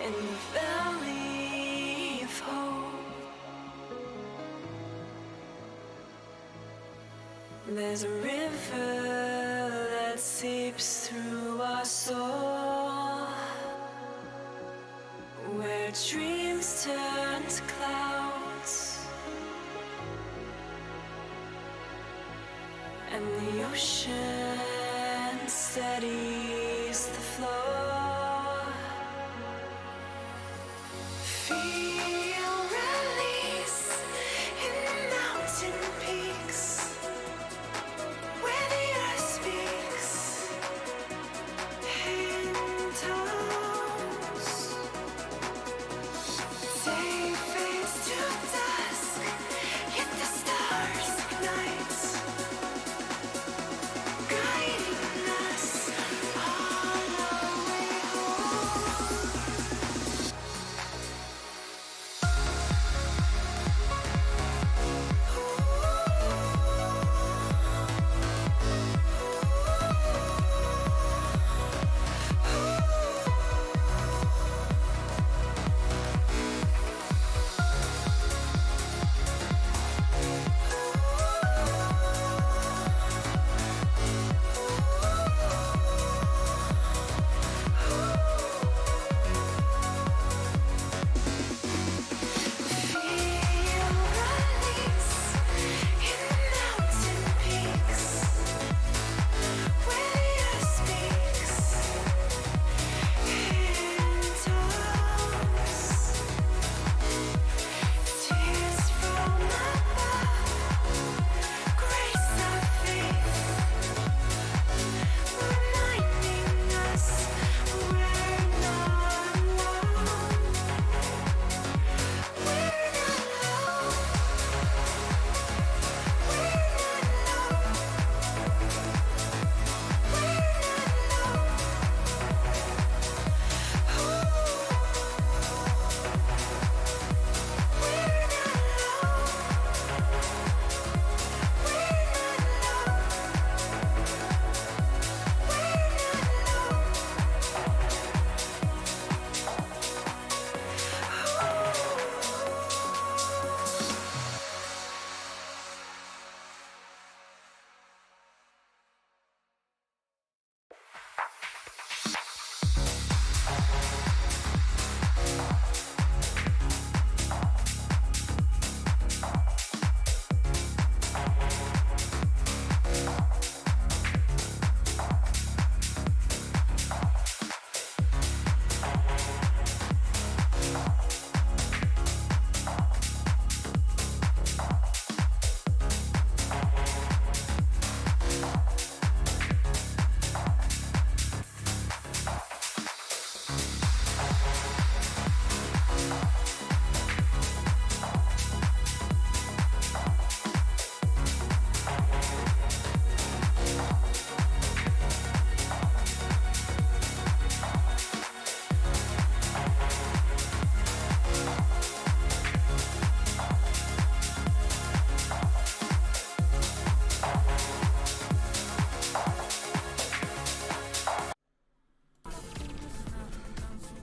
in the valley of hope. There's a river that seeps through our soul, where dreams turn to clouds, and the ocean steadies the flow. Feel release in the mountain peaks, where the earth speaks in tones. Day fades to dusk, yet the stars ignite, guiding us on our way home.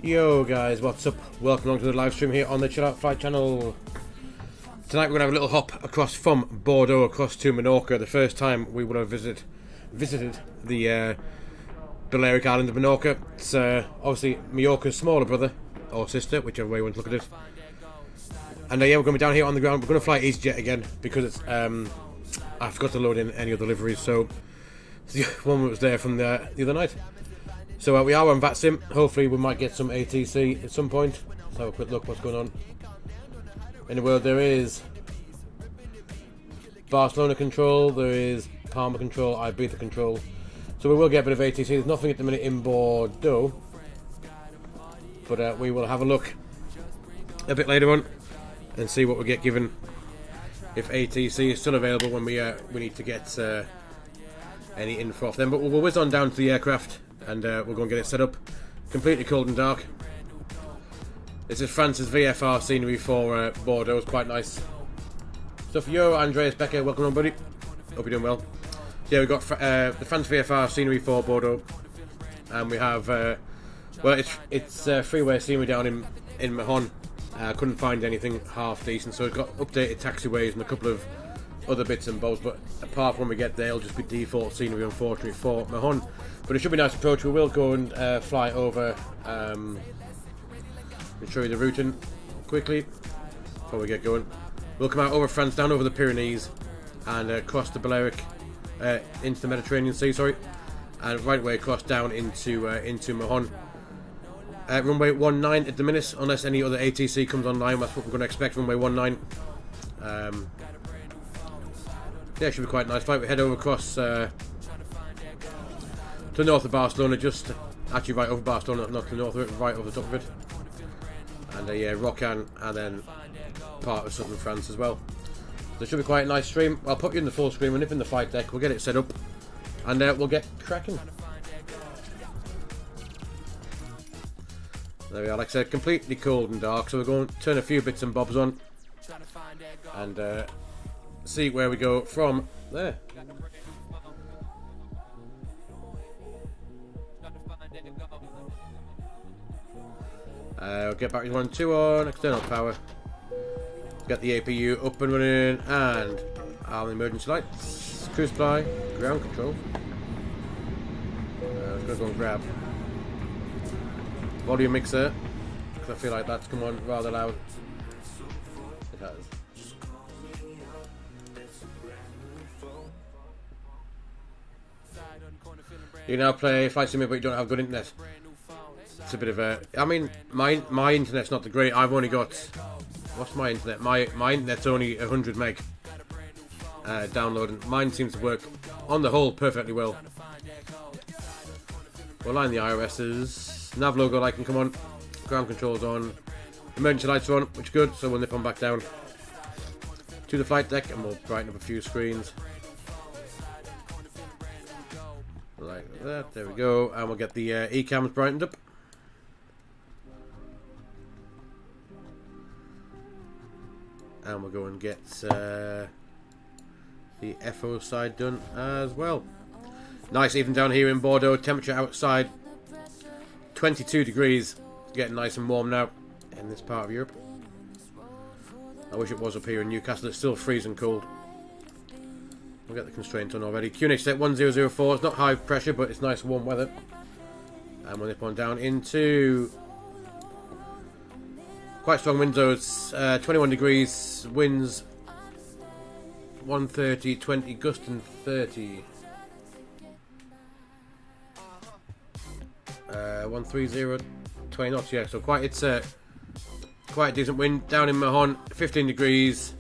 Yo guys, what's up? Welcome along to the live stream here on the Chill Out Flight channel. Tonight we're going to have a little hop across from Bordeaux across to Menorca. The first time we will have visited the Balearic island of Menorca. It's obviously Mallorca's smaller brother or sister, whichever way you want to look at it. And yeah, we're going to be down here on the ground. We're going to fly EasyJet again because it's I forgot to load in any other liveries, so it's the one that was there from the other night. So we are on VATSIM. Hopefully we might get some ATC at some point. Let's have a quick look what's going on. In the world there is Barcelona control, there is Palma control, Ibiza control. So we will get a bit of ATC. There's nothing at the minute in Bordeaux. But we will have a look a bit later on and see what we get given. If ATC is still available when we need to get any info off them. But we'll whiz on down to the aircraft and we'll go and get it set up. Completely cold and dark. This is France's VFR scenery for Bordeaux. It's quite nice. So for you, Andreas Becker, welcome on, buddy. Hope you're doing well. So yeah, we've got the France VFR scenery for Bordeaux. And we have Well, it's freeway scenery down in Mahon. Couldn't find anything half decent, so we've got updated taxiways and a couple of other bits and bobs. But apart from when we get there, it'll just be default scenery, unfortunately, for Mahon. But it should be a nice approach. We will go and fly over. I'll show you the routing quickly before we get going. We'll come out over France, down over the Pyrenees, and across the Balearic into the Mediterranean Sea. Sorry, and right way across down into Mahon. Runway 19 at the minute, unless any other ATC comes online. That's what we're going to expect. Runway 19. Yeah, it should be quite a nice flight. We head over across to the north of Barcelona, just actually right over Barcelona, not to the north of it, right over the top of it. And yeah, Rocan, and then part of southern France as well. So it should be quite a nice stream. I'll put you in the full screen, we'll nip in the flight deck, we'll get it set up, and we'll get cracking. There we are, like I said, completely cold and dark, so we're going to turn a few bits and bobs on and see where we go from there. Get batteries 1 and 2 on, external power. Get the APU up and running, and arm the emergency lights, cruise supply, ground control. I was going to go and grab volume mixer, because I feel like that's come on rather loud. It has. You now play Flight Simulator, but you don't have good internet. It's a bit of a... I mean, my internet's not the great. I've only got... What's my internet? My internet's only 100 meg downloading. Mine seems to work, on the whole, perfectly well. We'll line the IRSs. Nav logo lighting, come on. Ground controls on. Emergency lights are on, which is good, so we'll nip on back down to the flight deck and we'll brighten up a few screens. Like that, there we go. And we'll get the eCams brightened up. And we'll go and get the FO side done as well. Nice even down here in Bordeaux. Temperature outside 22 degrees. Getting nice and warm now in this part of Europe. I wish it was up here in Newcastle. It's still freezing cold. We'll get the constraint on already. QNH set 1004. It's not high pressure, but it's nice warm weather. And we'll nip on down into quite strong winds. It's 21 degrees. Winds 130, 20, gust and 30. 130, 20 knots, yeah, so quite a decent wind. Down in Mahon, 15 degrees,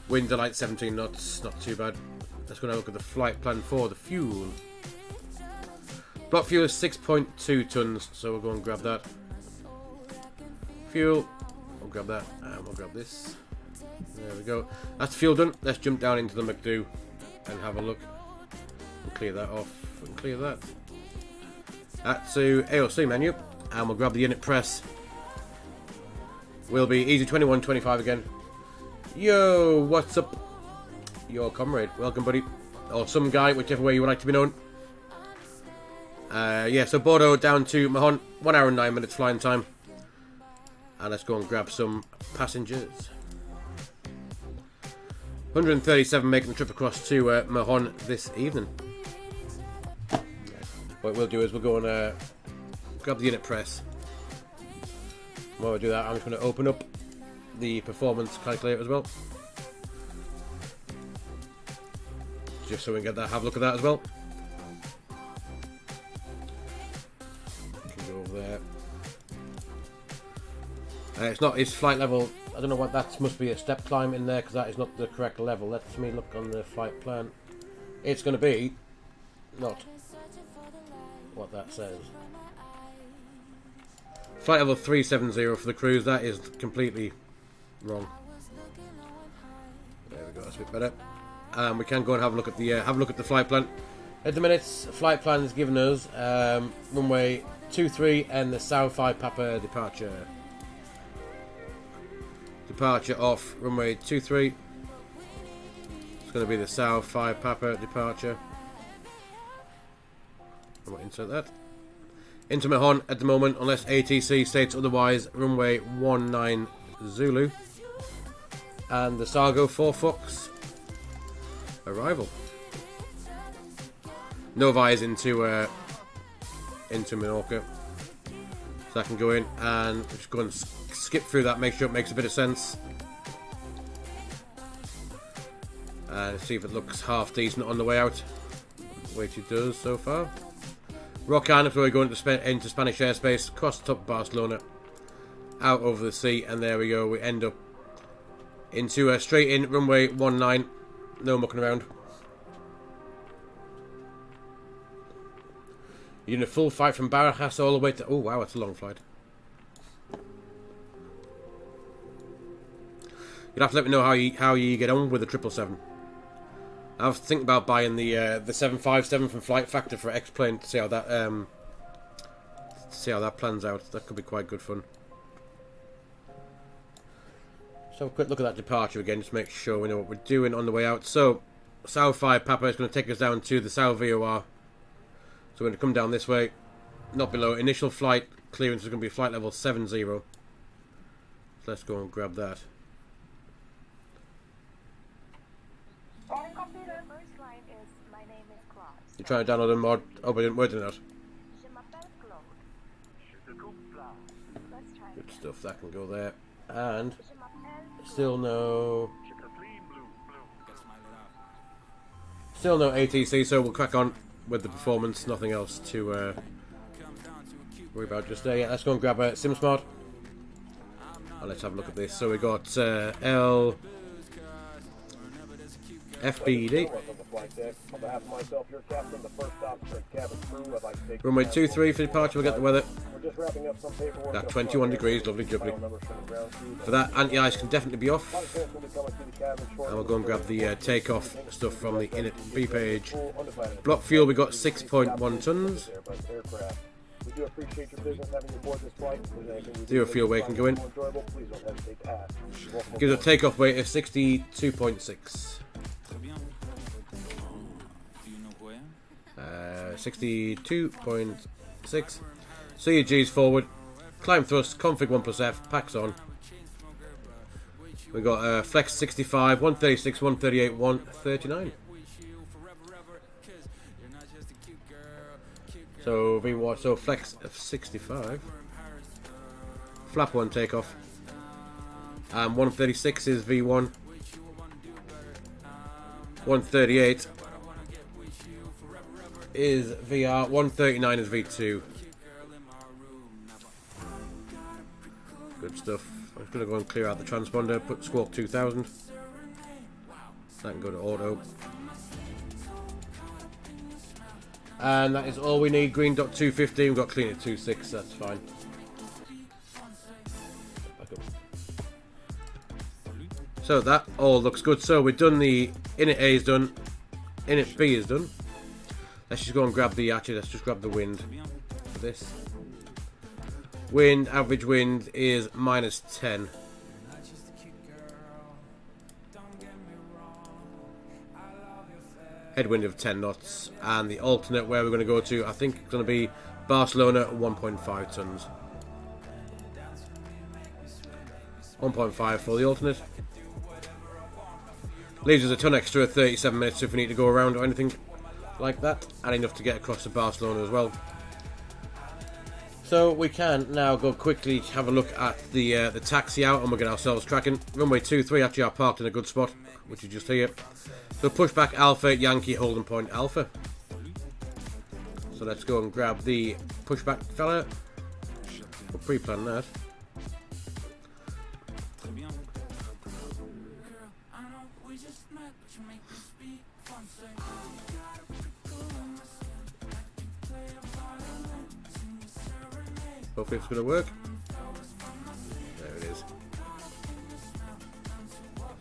winds are like 17 knots, not too bad. Let's go and have a look at the flight plan for the fuel. Block fuel is 6.2 tons, so we'll go and grab that. Fuel, we'll grab that, and we'll grab this. There we go. That's the fuel done. Let's jump down into the McDo and have a look. We'll clear that off and clear that. That's to AOC menu, and we'll grab the unit press. We'll be easy 2125 again. Yo, what's up? Your comrade, welcome buddy, or some guy, whichever way you would like to be known. Yeah, so Bordeaux down to Mahon, 1 hour and 9 minutes flying time, and let's go and grab some passengers. 137 making the trip across to Mahon this evening. What we'll do is we'll go and grab the unit press. While we do that, I'm just going to open up the performance calculator as well, just so we can get that, have a look at that as well. Can go over there. It's flight level. I don't know what that must be, a step climb in there, because that is not the correct level. Let me look on the flight plan. It's going to be not what that says. Flight level 370 for the cruise. That is completely wrong. There we go. That's a bit better. We can go and have a look at the flight plan. At the minute, flight plan is giving us runway 23 and the South 5 Papa departure. Departure off runway 23. It's going to be the South 5 Papa departure. I might insert that. Into Mahon at the moment, unless ATC states otherwise. Runway 19 Zulu. And the Sargo 4 Fox. Arrival. No vires into Menorca. So I can go in and just go and skip through that, make sure it makes a bit of sense. And see if it looks half decent on the way out. Which it does so far. Rocan, if we're going into Spanish airspace, across the top of Barcelona, out over the sea, and there we go. We end up into a straight in runway 19. No mucking around. You're in a full fight from Barajas all the way to... Oh, wow, that's a long flight. You'd have to let me know how you get on with the 777. I was thinking about buying the 757 from Flight Factor for X-Plane to see how that plans out. That could be quite good fun. So a quick look at that departure again, just to make sure we know what we're doing on the way out. So South 5 Papa is going to take us down to the South VOR. So we're going to come down this way, not below. Initial flight clearance is going to be flight level 70. So let's go and grab that. You're trying to download a mod. Oh, but it didn't work out. Good stuff, that can go there. And still no ATC, so we'll crack on with the performance. Nothing else to worry about just there. Yeah, let's go and grab a SimSmart. And let's have a look at this. So we got FBD. Runway 23 for departure, we'll get the weather. That 21 degrees, lovely jubbly. For that, anti-ice can definitely be off. And we'll go and grab the takeoff stuff from the init B page. Block fuel, we got 6.1 tons. Zero fuel weight can go in. Gives a takeoff weight of 62.6. 62.6. So your G's forward. Climb thrust, config 1+F, packs on. We got flex 65, 136, 138, 139. So V1, so flex of 65. Flap 1 takeoff. And 136 is V1. 138 is VR, 139 is V2. Good stuff. I'm just going to go and clear out the transponder, put Squawk 2000. That can go to auto. And that is all we need. Green dot 215, we've got clean at 26, that's fine. So that all looks good. So we've done the init A is done, init B is done. Let's just go and grab the, actually let's just grab the wind for this. Wind, average wind is -10. Headwind of 10 knots. And the alternate where we're going to go to, I think it's going to be Barcelona, 1.5 tons. 1.5 for the alternate. Leaves us a ton extra, 37 minutes if we need to go around or anything like that, and enough to get across to Barcelona as well. So we can now go quickly have a look at the taxi out, and we'll get ourselves tracking. Runway 23 actually are parked in a good spot, which is just here. So pushback Alpha, Yankee, holding point Alpha. So let's go and grab the pushback fella. We'll pre-plan that. Hopefully it's going to work. There it is.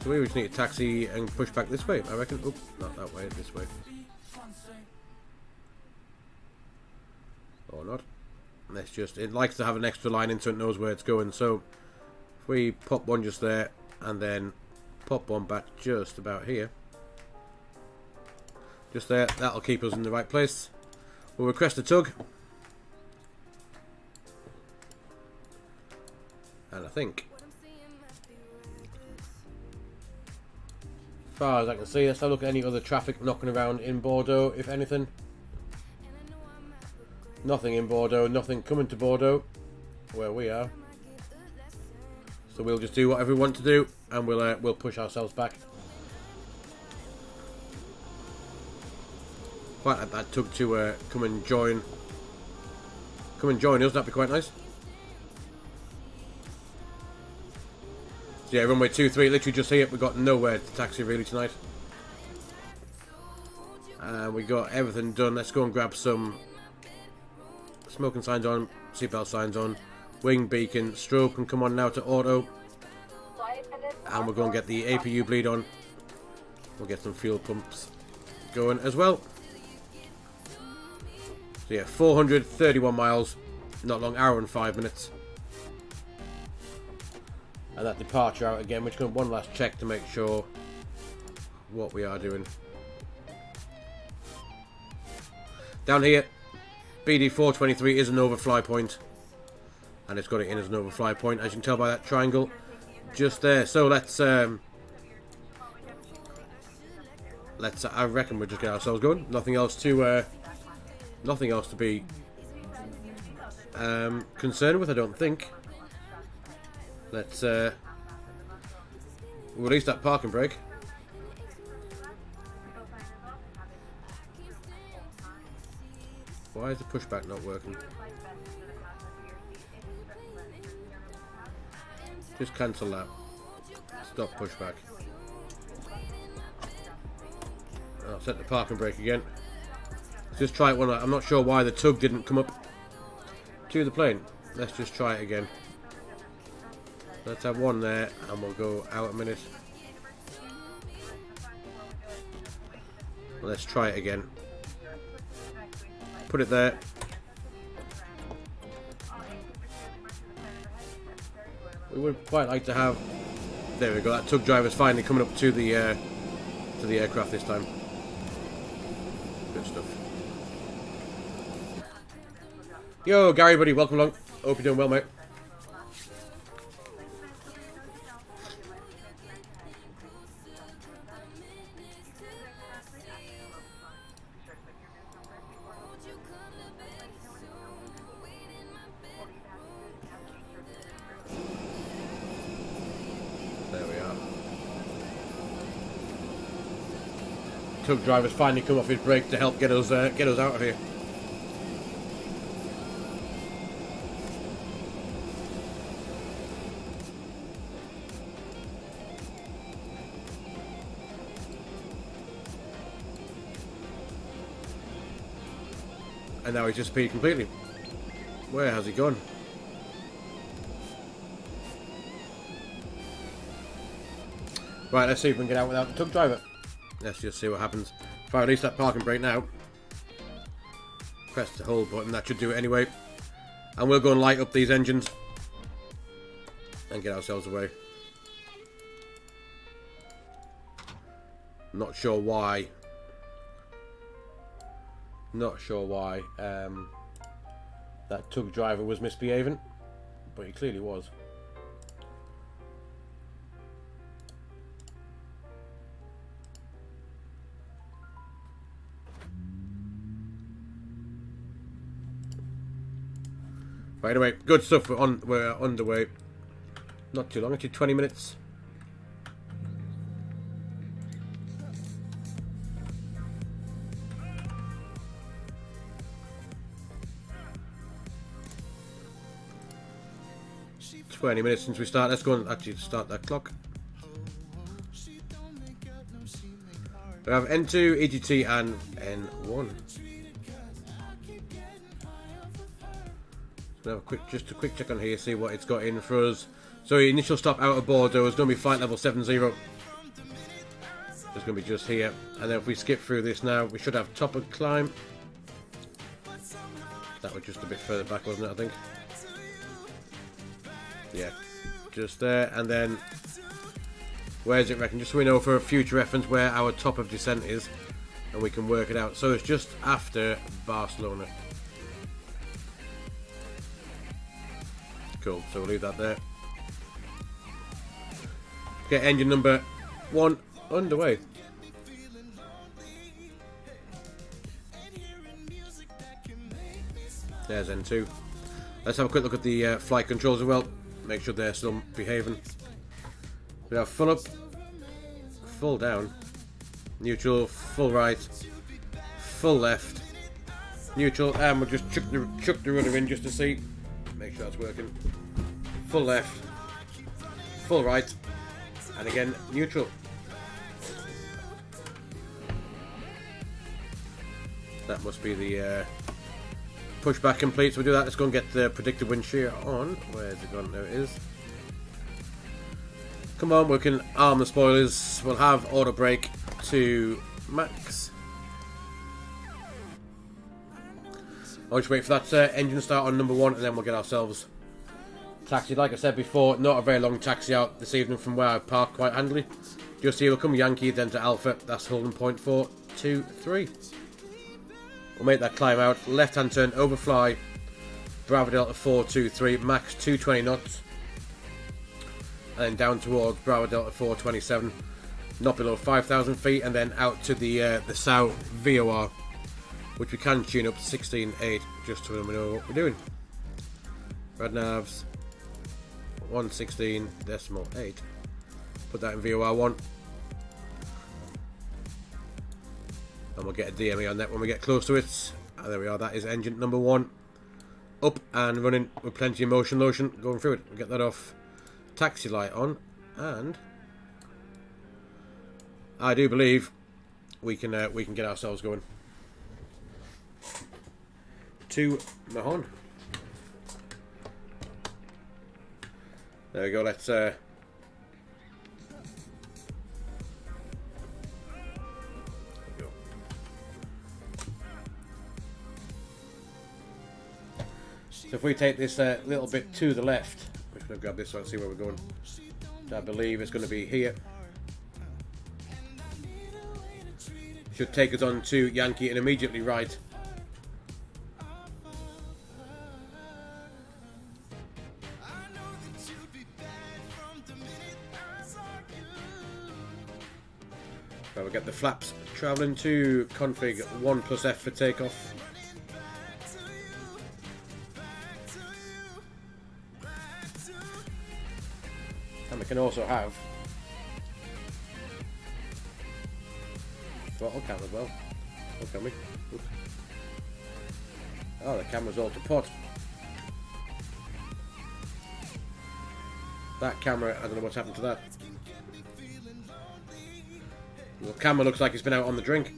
So we just need to taxi and push back this way, I reckon. Oop, not that way, this way. Or not. Let's just, it likes to have an extra line in so it knows where it's going. So if we pop one just there and then pop one back just about here. Just there, that'll keep us in the right place. We'll request a tug. And I think, as far as I can see, let's have a look at any other traffic knocking around in Bordeaux, if anything. Nothing in Bordeaux, nothing coming to Bordeaux, where we are. So we'll just do whatever we want to do, and we'll push ourselves back. Quite like that tug to come and join. Come and join us, that'd be quite nice. So yeah, runway 23, literally just here. We've got nowhere to taxi really tonight. And we got everything done. Let's go and grab some smoking signs on, seatbelt signs on, wing beacon, strobe can come on now to auto. And we're going to get the APU bleed on. We'll get some fuel pumps going as well. So yeah, 431 miles, not long, hour and 5 minutes. And that departure out again, we're just going to one last check to make sure what we are doing. Down here, BD 423 is an overfly point. And it's got it in as an overfly point, as you can tell by that triangle just there. So let's I reckon we'll just get ourselves going. Nothing else to be concerned with, I don't think. Let's release that parking brake. Why is the pushback not working? Just cancel that. Stop pushback. I'll set the parking brake again. Let's just try it one. I'm not sure why the tug didn't come up to the plane. Let's just try it again. Let's have one there and we'll go out a minute. Let's try it again. Put it there. We would quite like to have. There we go. That tug driver's finally coming up to the aircraft this time. Good stuff. Yo, Gary, buddy, welcome along. Hope you're doing well, mate. There we are. Tug driver's finally come off his brake to help get us out of here. And now he's disappeared completely. Where has he gone? Right, let's see if we can get out without the tug driver. Let's just see what happens. If I release that parking brake now, press the hold button, that should do it anyway. And we'll go and light up these engines and get ourselves away. Not sure why. Not sure why that tug driver was misbehaving, but he clearly was. Right, anyway, good stuff. We're underway. Not too long, actually 20 minutes. Since we start. Let's go and actually start that clock. We have N2, EGT and N1. Have just a quick check on here, see what it's got in for us. So the initial stop out of Bordeaux is going to be flight level 70. It's going to be just here. And then if we skip through this now, we should have top of climb. That was just a bit further back, wasn't it, I think? Yeah, just there. And then, where is it, reckon? Just so we know for future reference where our top of descent is. And we can work it out. So it's just after Barcelona. Cool, so we'll leave that there. get engine number 1 underway. There's N2. Let's have a quick look at the flight controls as well. Make sure they're still behaving. We have full up, full down, neutral, full right, full left, neutral, and we'll just chuck the rudder in just to see. Make sure that's working. Full left, full right, and again neutral. That must be the pushback complete. So we do that. Let's go and get the predicted wind shear on. Where's it gone? There it is. Come on, we can arm the spoilers. We'll have auto brake to max. I'll just wait for that engine start on number 1, and then we'll get ourselves taxied. Like I said before, not a very long taxi out this evening from where I parked quite handily. Just here, we'll come Yankee, then to Alpha. That's holding point 423. We'll make that climb out. Left hand turn, overfly. Bravo Delta 423, max 220 knots. And then down towards Bravo Delta 427, not below 5,000 feet, and then out to the SOW VOR, which we can tune up to 16.8 just so we know what we're doing. Red navs 116.8. Put that in VOR 1, and we'll get a DME on that when we get close to it. And there we are. That is engine number 1 up and running with plenty of motion lotion going through it. We'll get that off. Taxi light on, and I do believe we can get ourselves going to Mahon. There we go. Let's go. So if we take this little bit to the left, we're just going to grab this one and see where we're going. So I believe it's going to be here. Should take us on to Yankee and immediately right. So we'll get the flaps travelling to config 1+F for takeoff. And we can also have throttle cam as well. Oh, can we? Oops. Oh, the camera's all to pot. That camera, I don't know what's happened to that. The camera looks like it's been out on the drink.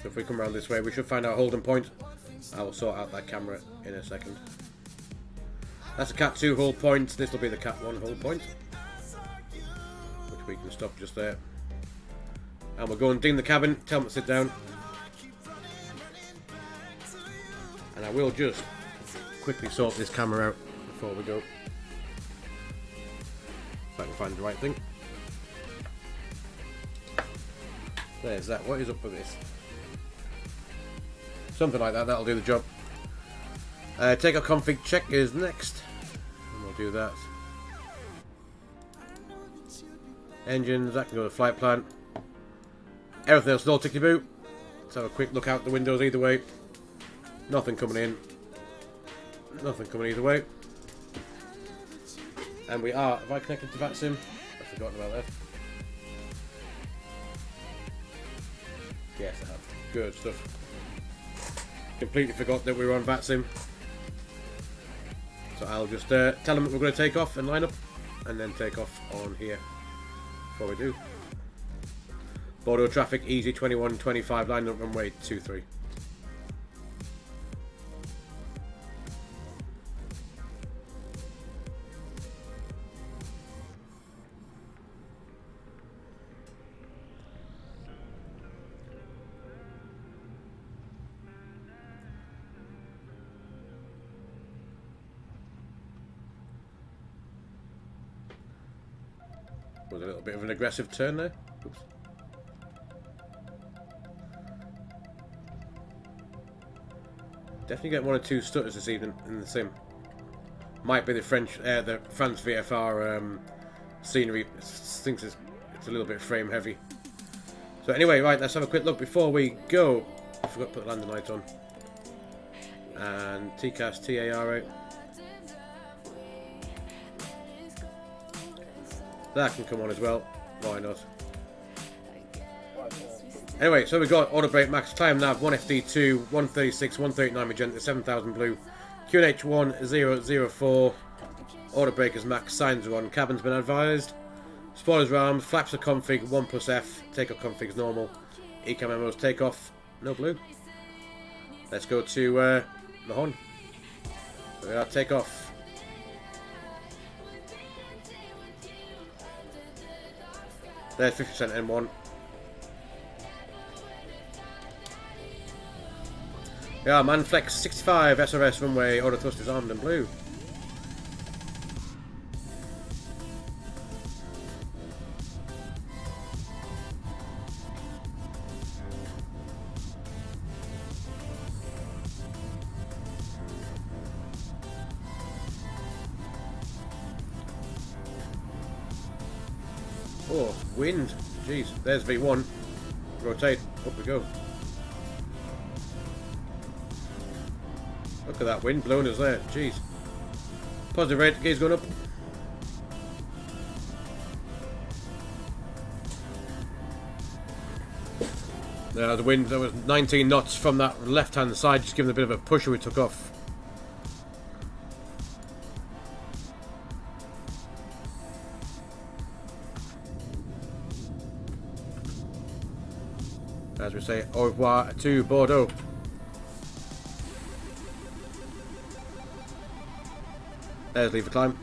So if we come around this way, we should find our holding point. I will sort out that camera in a second. That's a Cat 2 hold point. This will be the Cat 1 hold point, which we can stop just there. And we'll go and ding the cabin. Tell them to sit down. And I will just quickly sort this camera out before we go. If I can find the right thing. There's that. What is up with this? Something like that, that'll do the job. Take our config check is next. And we'll do that. Engines, that can go to flight plan. Everything else is all tickety-boo. Let's have a quick look out the windows either way. Nothing coming in. Nothing coming either way. And we are, have I connected to VATSIM? I've forgotten about that. Yes, I have. Good stuff. Completely forgot that we were on VATSIM. So I'll just tell them that we're going to take off and line up, and then take off on here before we do. Bordeaux traffic, easy 2125, line up runway 23. Was a little bit of an aggressive turn there. Oops. Definitely get one or two stutters this evening in the sim. Might be the the France VFR scenery. Thinks it's a little bit frame heavy. So anyway, right, let's have a quick look before we go. I forgot to put the landing lights on. And TCAS TAR out. That can come on as well. Why not? Anyway, so we've got auto brake max, climb nav, 1FD2, 136, 139 magenta, 7000 blue, QNH 1004, auto breakers max, signs are on, cabin's been advised, spoilers are armed, flaps are config, 1 plus F, takeoff config's normal, ECAM memos takeoff, no blue. Let's go to Mahon. There we are, take off. There's 50% N1. Yeah, man, flex 65, SRS runway, auto thrust is armed and blue. Oh, wind. Jeez, there's V1. Rotate, up we go. Look at that wind blowing us there. Jeez. Positive rate, gear's going up. The wind, there was 19 knots from that left hand side, just giving a bit of a push and we took off. As we say, au revoir to Bordeaux. There's lever climb.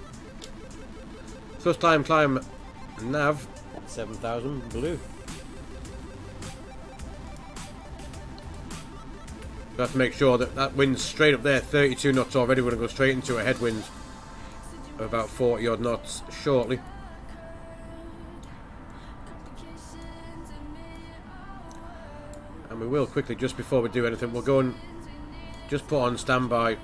First time climb nav 7000 blue. We have to make sure that that wind's straight up there, 32 knots already. We're going to go straight into a headwind of about 40 odd knots shortly. And we will quickly, just before we do anything, we'll go and just put on standby.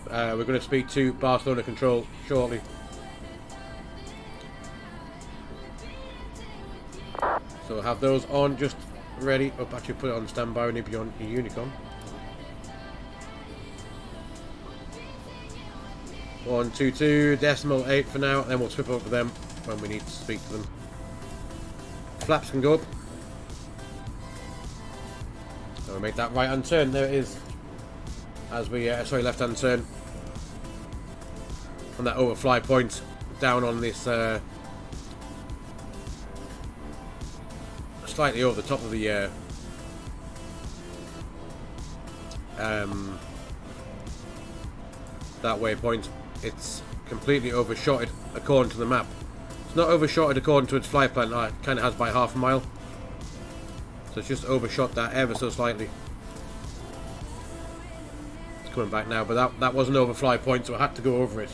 We're going to speak to Barcelona Control shortly. So have those on, just ready. Oh, actually put it on standby, we need to be on your Unicorn. 122.8 for now, and then we'll swip over them when we need to speak to them. Flaps can go up. So we'll make that right hand turn, there it is. As we, sorry, left hand turn. On that overfly point, down on this, slightly over the top of the, that waypoint. It's completely overshotted according to the map. It's not overshotted according to its flight plan, it kind of has by half a mile. So it's just overshot that ever so slightly. It's coming back now, but that was an overfly point, so I had to go over it.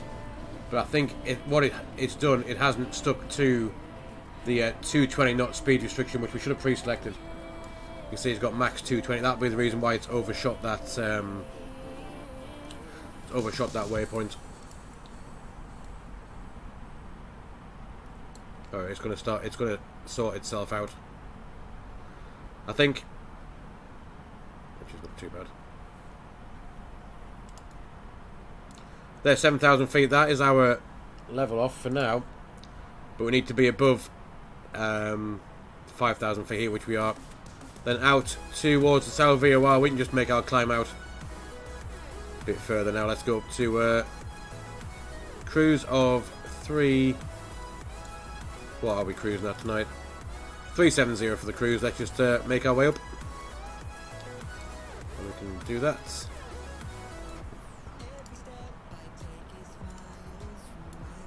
But I think it's done, it hasn't stuck to the 220 knot speed restriction, which we should have pre-selected. You can see it's got max 220. That'll be the reason why it's overshot that waypoint. Alright, it's going to sort itself out, I think, which is not too bad. There's 7,000 feet. That is our level off for now, but we need to be above 5,000 feet here, which we are. Then out towards the South VOR. We can just make our climb out a bit further now. Let's go up to cruise of 3. What are we cruising at tonight? 370 for the cruise. Let's just make our way up, and we can do that.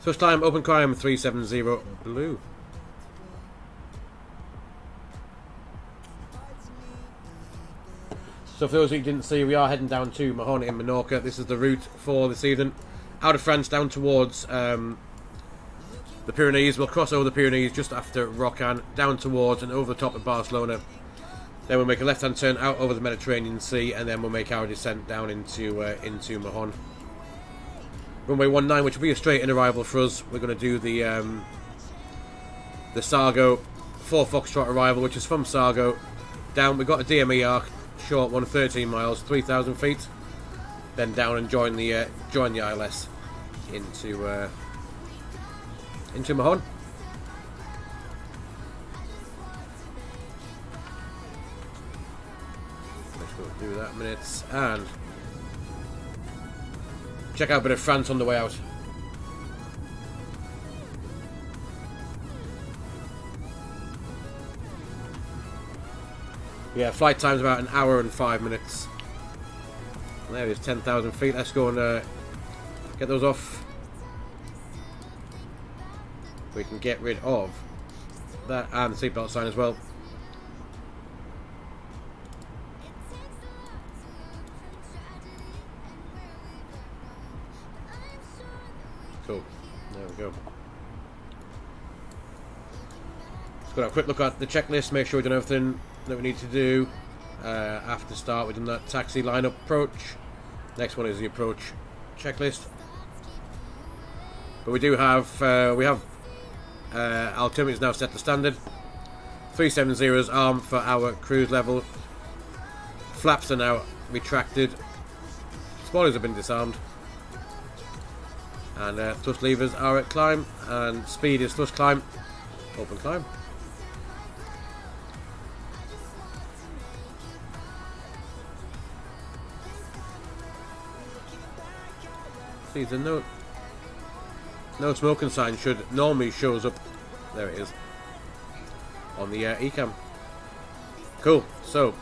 First time open climb 370 blue. So for those of you who didn't see, we are heading down to Mahon in Menorca. This is the route for this evening. Out of France down towards the Pyrenees. We'll cross over the Pyrenees just after Rocan, down towards and over the top of Barcelona. Then we'll make a left-hand turn out over the Mediterranean Sea, and then we'll make our descent down into Mahon. Runway 19, which will be a straight-in arrival for us. We're going to do the Sargo 4 Foxtrot arrival, which is from Sargo down. We've got a DME arc, short one, 13 miles, 3,000 feet. Then down and join the ILS into Mahon. Let's go do that minutes and check out a bit of France on the way out. Yeah, flight time's about an hour and 5 minutes. There is 10,000 feet. Let's go and get those off. We can get rid of that and the seatbelt sign as well. Cool. There we go. Let's go have a quick look at the checklist, make sure we've done everything that we need to do. After start, we've done that taxi lineup approach. Next one is the approach checklist. But we do have altimeter is now set to standard. 370's armed for our cruise level. Flaps are now retracted. Spoilers have been disarmed. And thrust levers are at climb, and speed is thrust climb, open climb. See, the no smoking sign should normally shows up. There it is on the eCam. Cool. So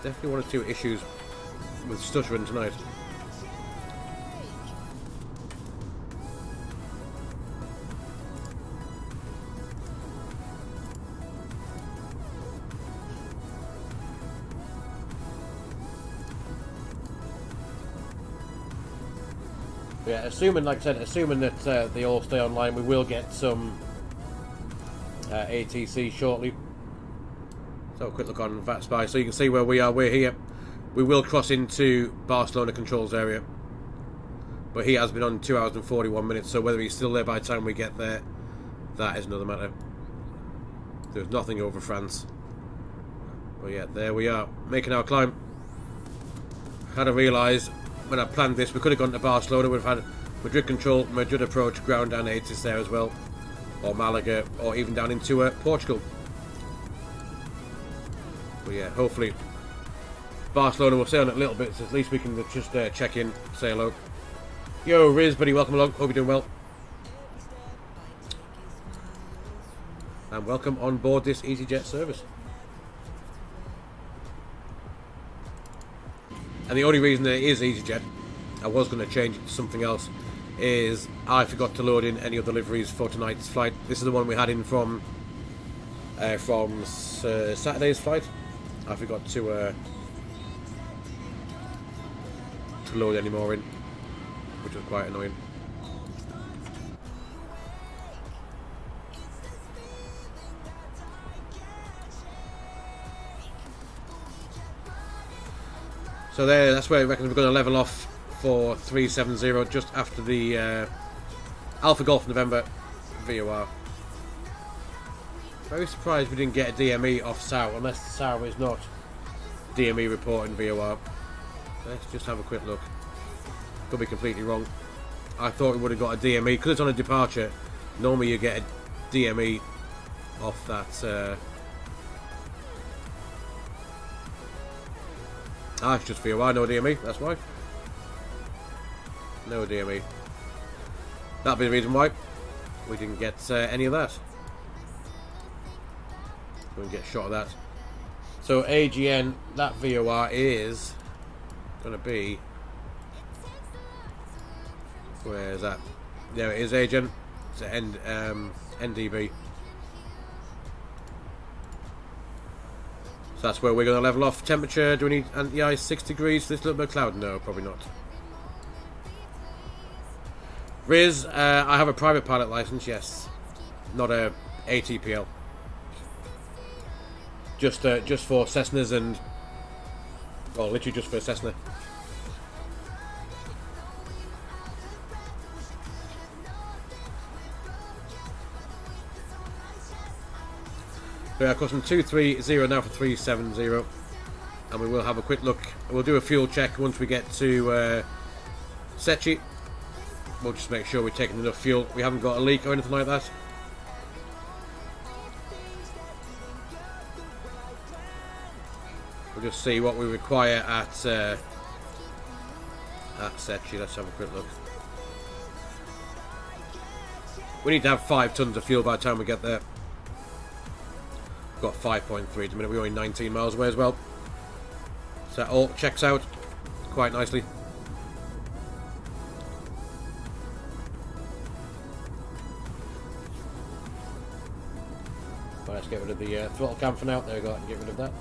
definitely one or two issues with stuttering tonight. Yeah, assuming, like I said, assuming that they all stay online, we will get some ATC shortly. So a quick look on VATSPY, so you can see where we are. We're here. We will cross into Barcelona controls area, but he has been on 2 hours and 41 minutes. So whether he's still there by the time we get there, that is another matter. There's nothing over France. But yeah, there we are, making our climb. Had to realise when I planned this, we could have gone to Barcelona. We'd have had Madrid control, Madrid approach, ground down ATIS there as well, or Malaga, or even down into Portugal. But yeah, hopefully Barcelona will stay on it a little bit, so at least we can just check in, say hello. Yo, Riz, buddy, welcome along. Hope you're doing well. And welcome on board this EasyJet service. And the only reason that it is EasyJet, I was going to change it to something else, is I forgot to load in any of the liveries for tonight's flight. This is the one we had in from Saturday's flight. I forgot to load any more in, which was quite annoying. So there, that's where I reckon we're going to level off for 370, just after the Alpha Golf November VOR. Very surprised we didn't get a DME off SAO, unless the SAO is not DME reporting VOR. Let's just have a quick look. Could be completely wrong. I thought we would have got a DME, because it's on a departure. Normally you get a DME off that... it's just VOR, no DME, that's why. No DME. That'll be the reason why we didn't get any of that. We didn't get a shot of that. So AGN, that VOR is going to be... Where is that? There it is, AGN. It's an NDB. So that's where we're going to level off. Temperature, do we need anti-ice 6 degrees for this little bit of cloud? No, probably not. Riz, I have a private pilot license, yes. Not a ATPL. just for Cessnas and, well, literally just for Cessna. We are crossing 230 now for 370, and we will have a quick look. We'll do a fuel check once we get to Sechi. We'll just make sure we're taking enough fuel. We haven't got a leak or anything like that. We'll just see what we require at Sechi. Let's have a quick look. We need to have 5 tons of fuel by the time we get there. Got 5.3 at the minute. We're only 19 miles away as well. So that all checks out quite nicely. Right, let's get rid of the throttle cam for now. There we go, I can get rid of that.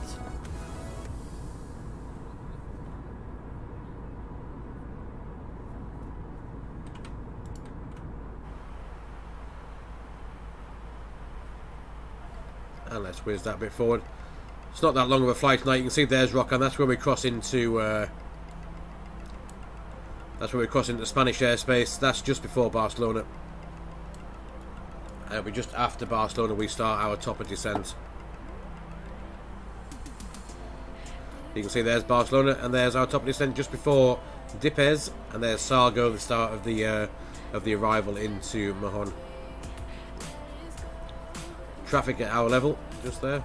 And let's whiz that bit forward. It's not that long of a flight tonight. You can see there's Rock, and that's where we cross into Spanish airspace. That's just before Barcelona. And we just after Barcelona we start our top of descent. You can see there's Barcelona, and there's our top of descent just before Dipez, and there's Sargo, the start of the arrival into Mahon. Traffic at our level, just there.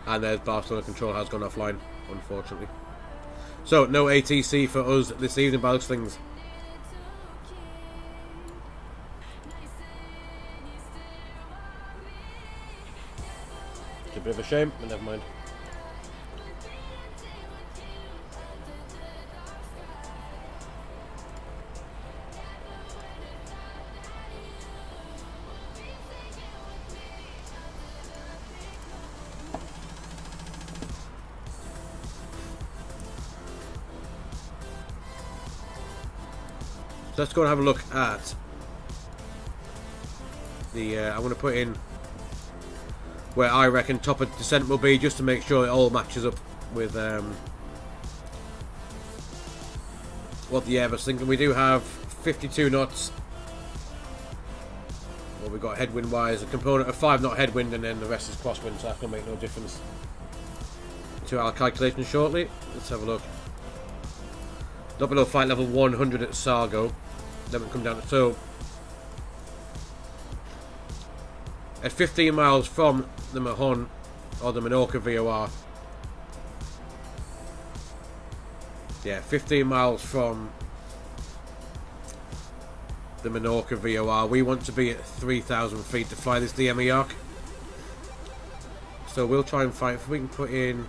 And there's Barcelona control has gone offline, unfortunately. So, no ATC for us this evening by those things. It's a bit of a shame, but never mind. So let's go and have a look at the, I'm going to put in where I reckon top of descent will be, just to make sure it all matches up with what the Airbus thinking. We do have 52 knots. Well, we've got headwind wise, a component of 5 knot headwind, and then the rest is crosswind, so that's going to make no difference to our calculation shortly. Let's have a look. Not below flight level 100 at Sargo. Then we come down to, so at 15 miles from the Mahon or the Menorca VOR. Yeah, 15 miles from the Menorca VOR. We want to be at 3,000 feet to fly this DME arc. So we'll try and find if we can put in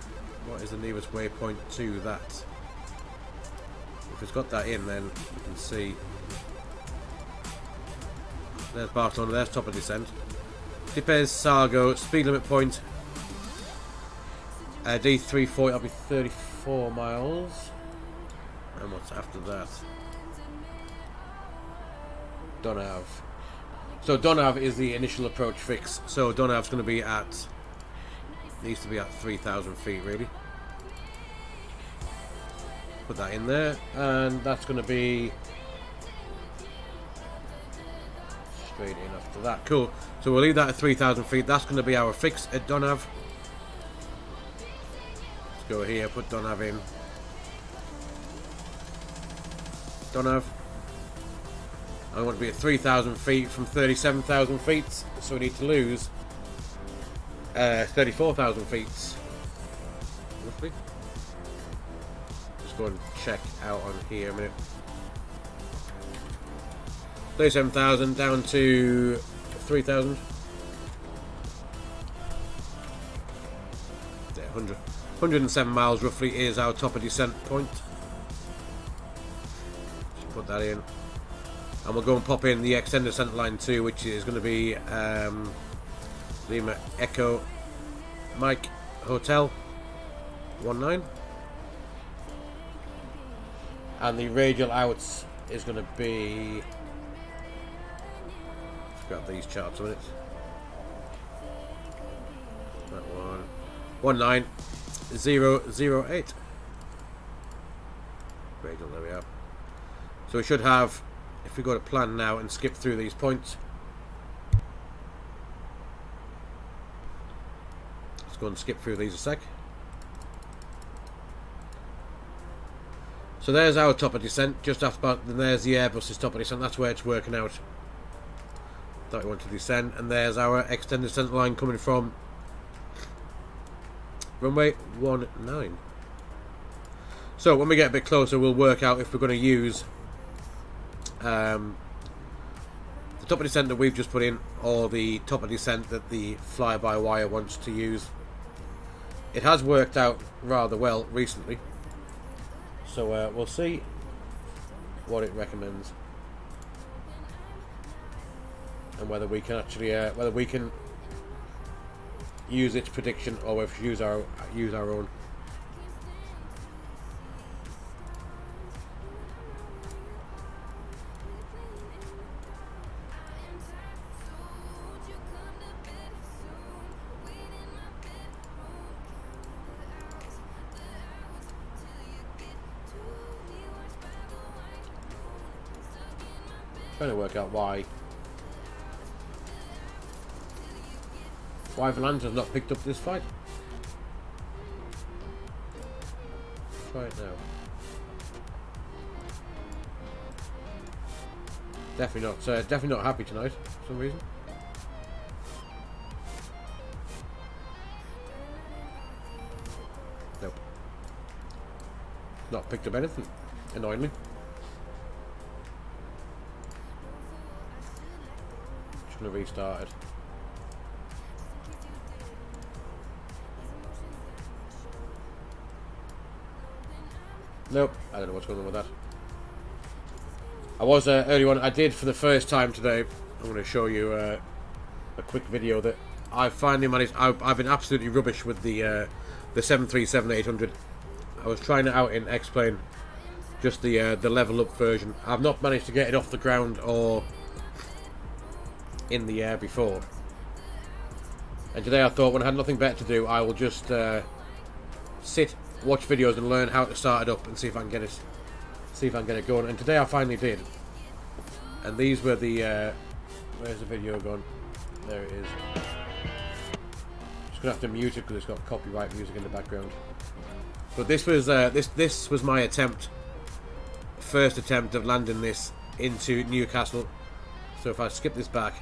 what is the nearest waypoint to that. If it's got that in, then you can see there's Barcelona, there's top of descent. Dipez, Sargo, speed limit point. D340, that'll be 34 miles. And what's after that? Donav. So Donav is the initial approach fix. So Donav's going to be at, needs to be at 3,000 feet really. Put that in there, and that's going to be straight in after that. Cool. So we'll leave that at 3,000 feet. That's going to be our fix at Donav. Let's go here, put Donav in. Donav. I want to be at 3,000 feet from 37,000 feet, so we need to lose 34,000 feet. Roughly. Go and check out on here a minute. 37,000 down to 3,000. Yeah, 107 miles roughly is our top of descent point. Just put that in. And we'll go and pop in the extended descent line 2, which is going to be Lima Echo Mike Hotel 19. And the radial outs is going to be... Let's grab these charts a minute. That one. 19008. Radial, there we are. So we should have, if we go to plan now and skip through these points. Let's go and skip through these a sec. So there's our top of descent, just after, then there's the Airbus's top of descent, that's where it's working out. That we want to descend, and there's our extended descent line coming from runway 19. So when we get a bit closer, we'll work out if we're going to use the top of descent that we've just put in, or the top of descent that the fly-by-wire wants to use. It has worked out rather well recently. So we'll see what it recommends, and whether we can actually use its prediction, or if we use our own. Trying to work out why Volantis not picked up this flight. Try it now. Definitely not happy tonight for some reason. Nope. Not picked up anything, annoyingly. Should have restarted. Nope, I don't know what's going on with that. I was early on. I did for the first time today. I'm going to show you a quick video that I finally managed. I've been absolutely rubbish with the 737-800. I was trying it out in X-Plane, just the level up version. I've not managed to get it off the ground or in the air before, and today I thought when I had nothing better to do, I will just sit, watch videos and learn how to start it up and see if I can get it going. And today I finally did, and these were the where's the video gone? There it is. Just gonna have to mute it because it's got copyright music in the background. But this was this was my first attempt of landing this into Newcastle. So if I skip this back,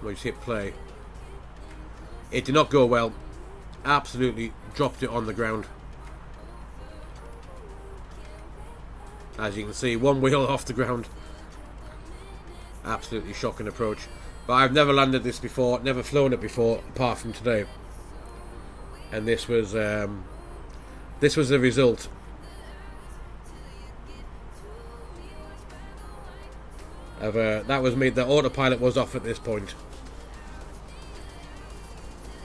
we'll just hit play. It did not go well. Absolutely dropped it on the ground. As you can see, one wheel off the ground. Absolutely shocking approach. But I've never landed this before, never flown it before, apart from today. And this was the result of that was me. The autopilot was off at this point.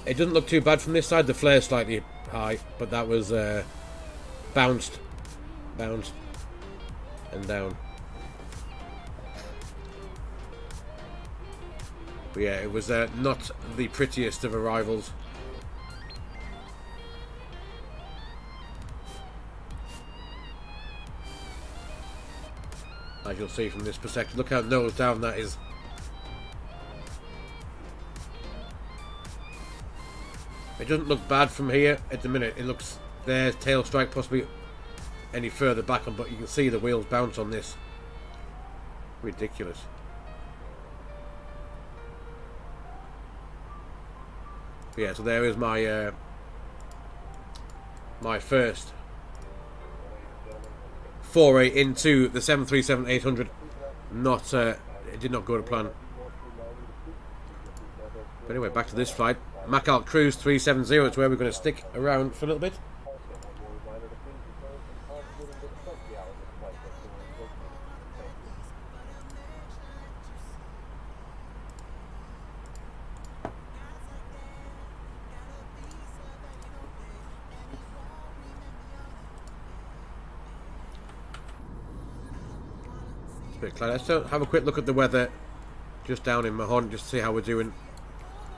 It doesn't look too bad from this side. The flare's slightly high, but that was bounced, and down. But yeah, it was not the prettiest of arrivals. As you'll see from this perspective, look how nose down that is. It doesn't look bad from here at the minute. It looks, there's tail strike, possibly any further back on, but you can see the wheels bounce on this. Ridiculous. But yeah, so there is my my first foray into the 737-800. Not it did not go to plan. But anyway, back to this flight. Macalt Cruise 370 is where we're going to stick around for a little bit. a bit cloudy. Let's have a quick look at the weather just down in Mahon, just to see how we're doing.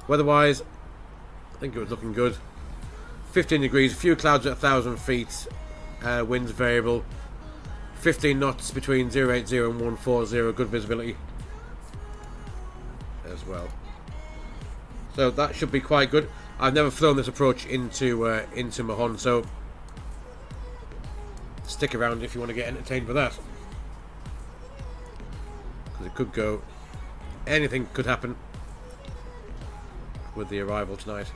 Weather-wise, I think it was looking good. 15 degrees, a few clouds at 1,000 feet, winds variable. 15 knots between 080 and 140, good visibility as well. So that should be quite good. I've never flown this approach into Mahon, so stick around if you want to get entertained with that. Because it could go, anything could happen with the arrival tonight.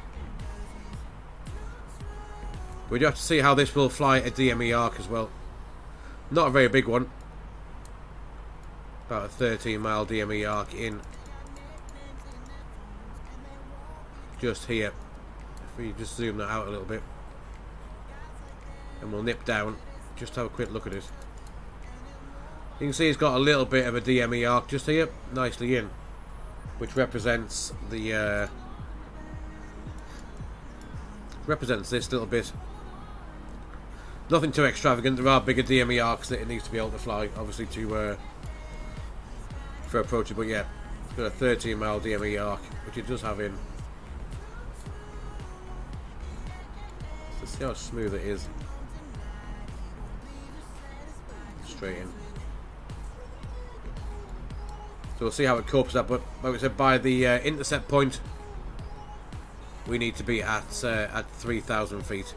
We do have to see how this will fly a DME arc as well. Not a very big one. About a 13-mile DME arc in. Just here. If we just zoom that out a little bit. And we'll nip down. Just have a quick look at it. You can see it's got a little bit of a DME arc just here. Nicely in. Which represents the... represents this little bit. Nothing too extravagant. There are bigger DME arcs that it needs to be able to fly, obviously, to for approaching. But yeah, it's got a 13-mile DME arc, which it does have in. Let's see how smooth it is. Straight in. So we'll see how it copes up. But like I said, by the intercept point, we need to be at 3,000 feet.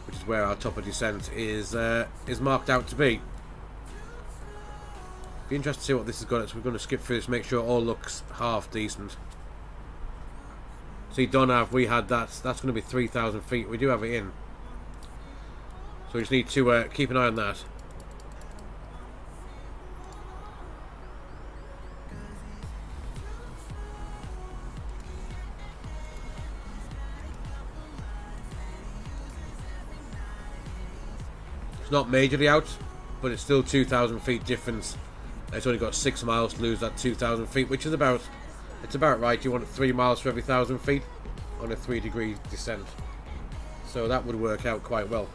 Which is where our top of descent is marked out to be. Be interested to see what this has got. So we're going to skip through this, make sure it all looks half decent. See, Donav, we had that. That's going to be 3,000 feet. We do have it in. So we just need to keep an eye on that. It's not majorly out, but it's still 2,000 feet difference. It's only got 6 miles to lose that 2,000 feet, which is about, it's about right. You want 3 miles for every 1,000 feet on a 3-degree descent. So that would work out quite well.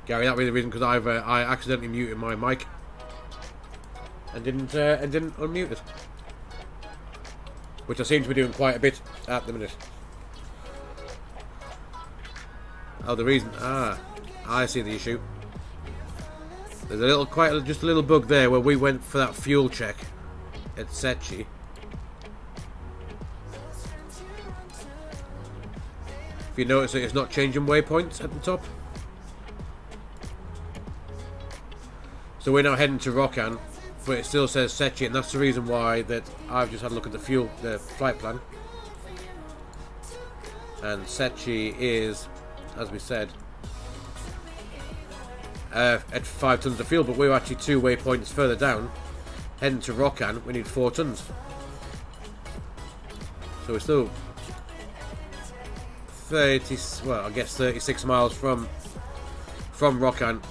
Gary, that was the reason because I accidentally muted my mic and didn't unmute it, which I seem to be doing quite a bit at the minute. Oh, the reason, I see the issue. There's just a little bug there where we went for that fuel check at Secchi. If you notice that it's not changing waypoints at the top. So we're now heading to Rokan, but it still says Secchi, and that's the reason why that I've just had a look at the flight plan. And Secchi is, as we said, at 5 tons of fuel, but we're actually 2 waypoints further down, heading to Rokan. We need 4 tons. So we're still 36 miles from Rokan.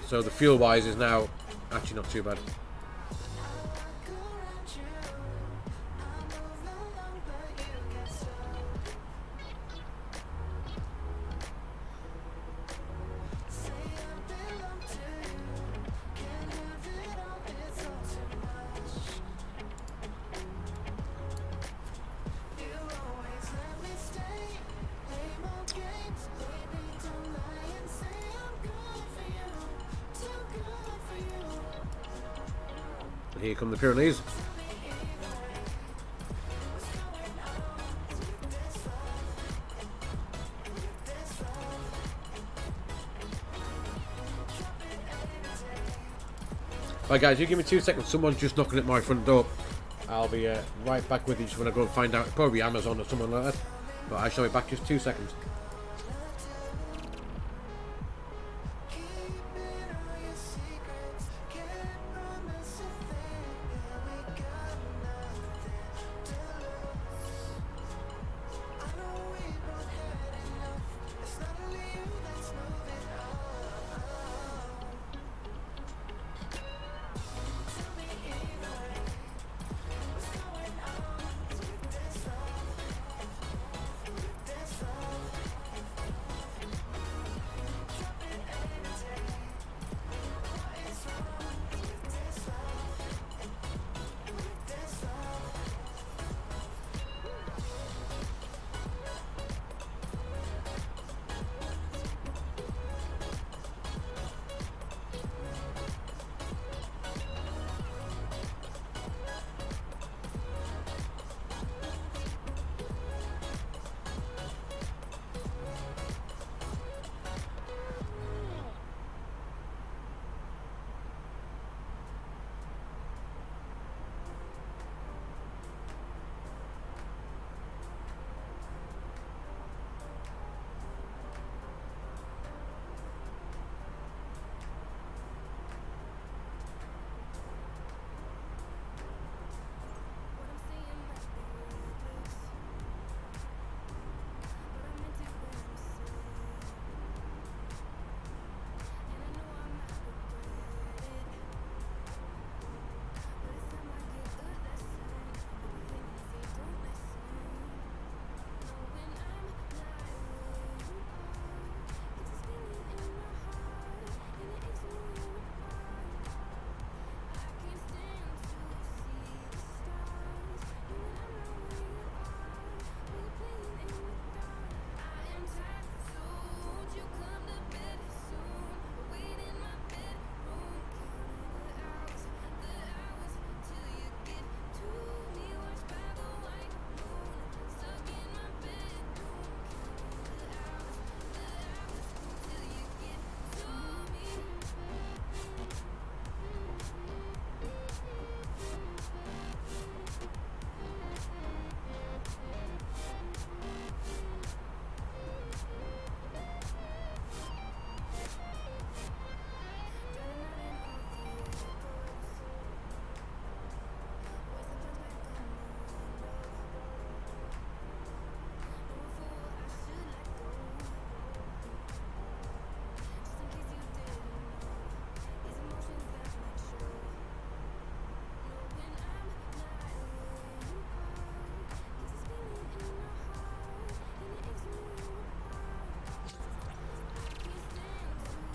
So the fuel wise is now actually not too bad. Here come the Pyrenees. Right guys, you give me 2 seconds. Someone's just knocking at my front door. I'll be right back with you just when I go and find out. Probably Amazon or someone like that. But I shall be back just 2 seconds.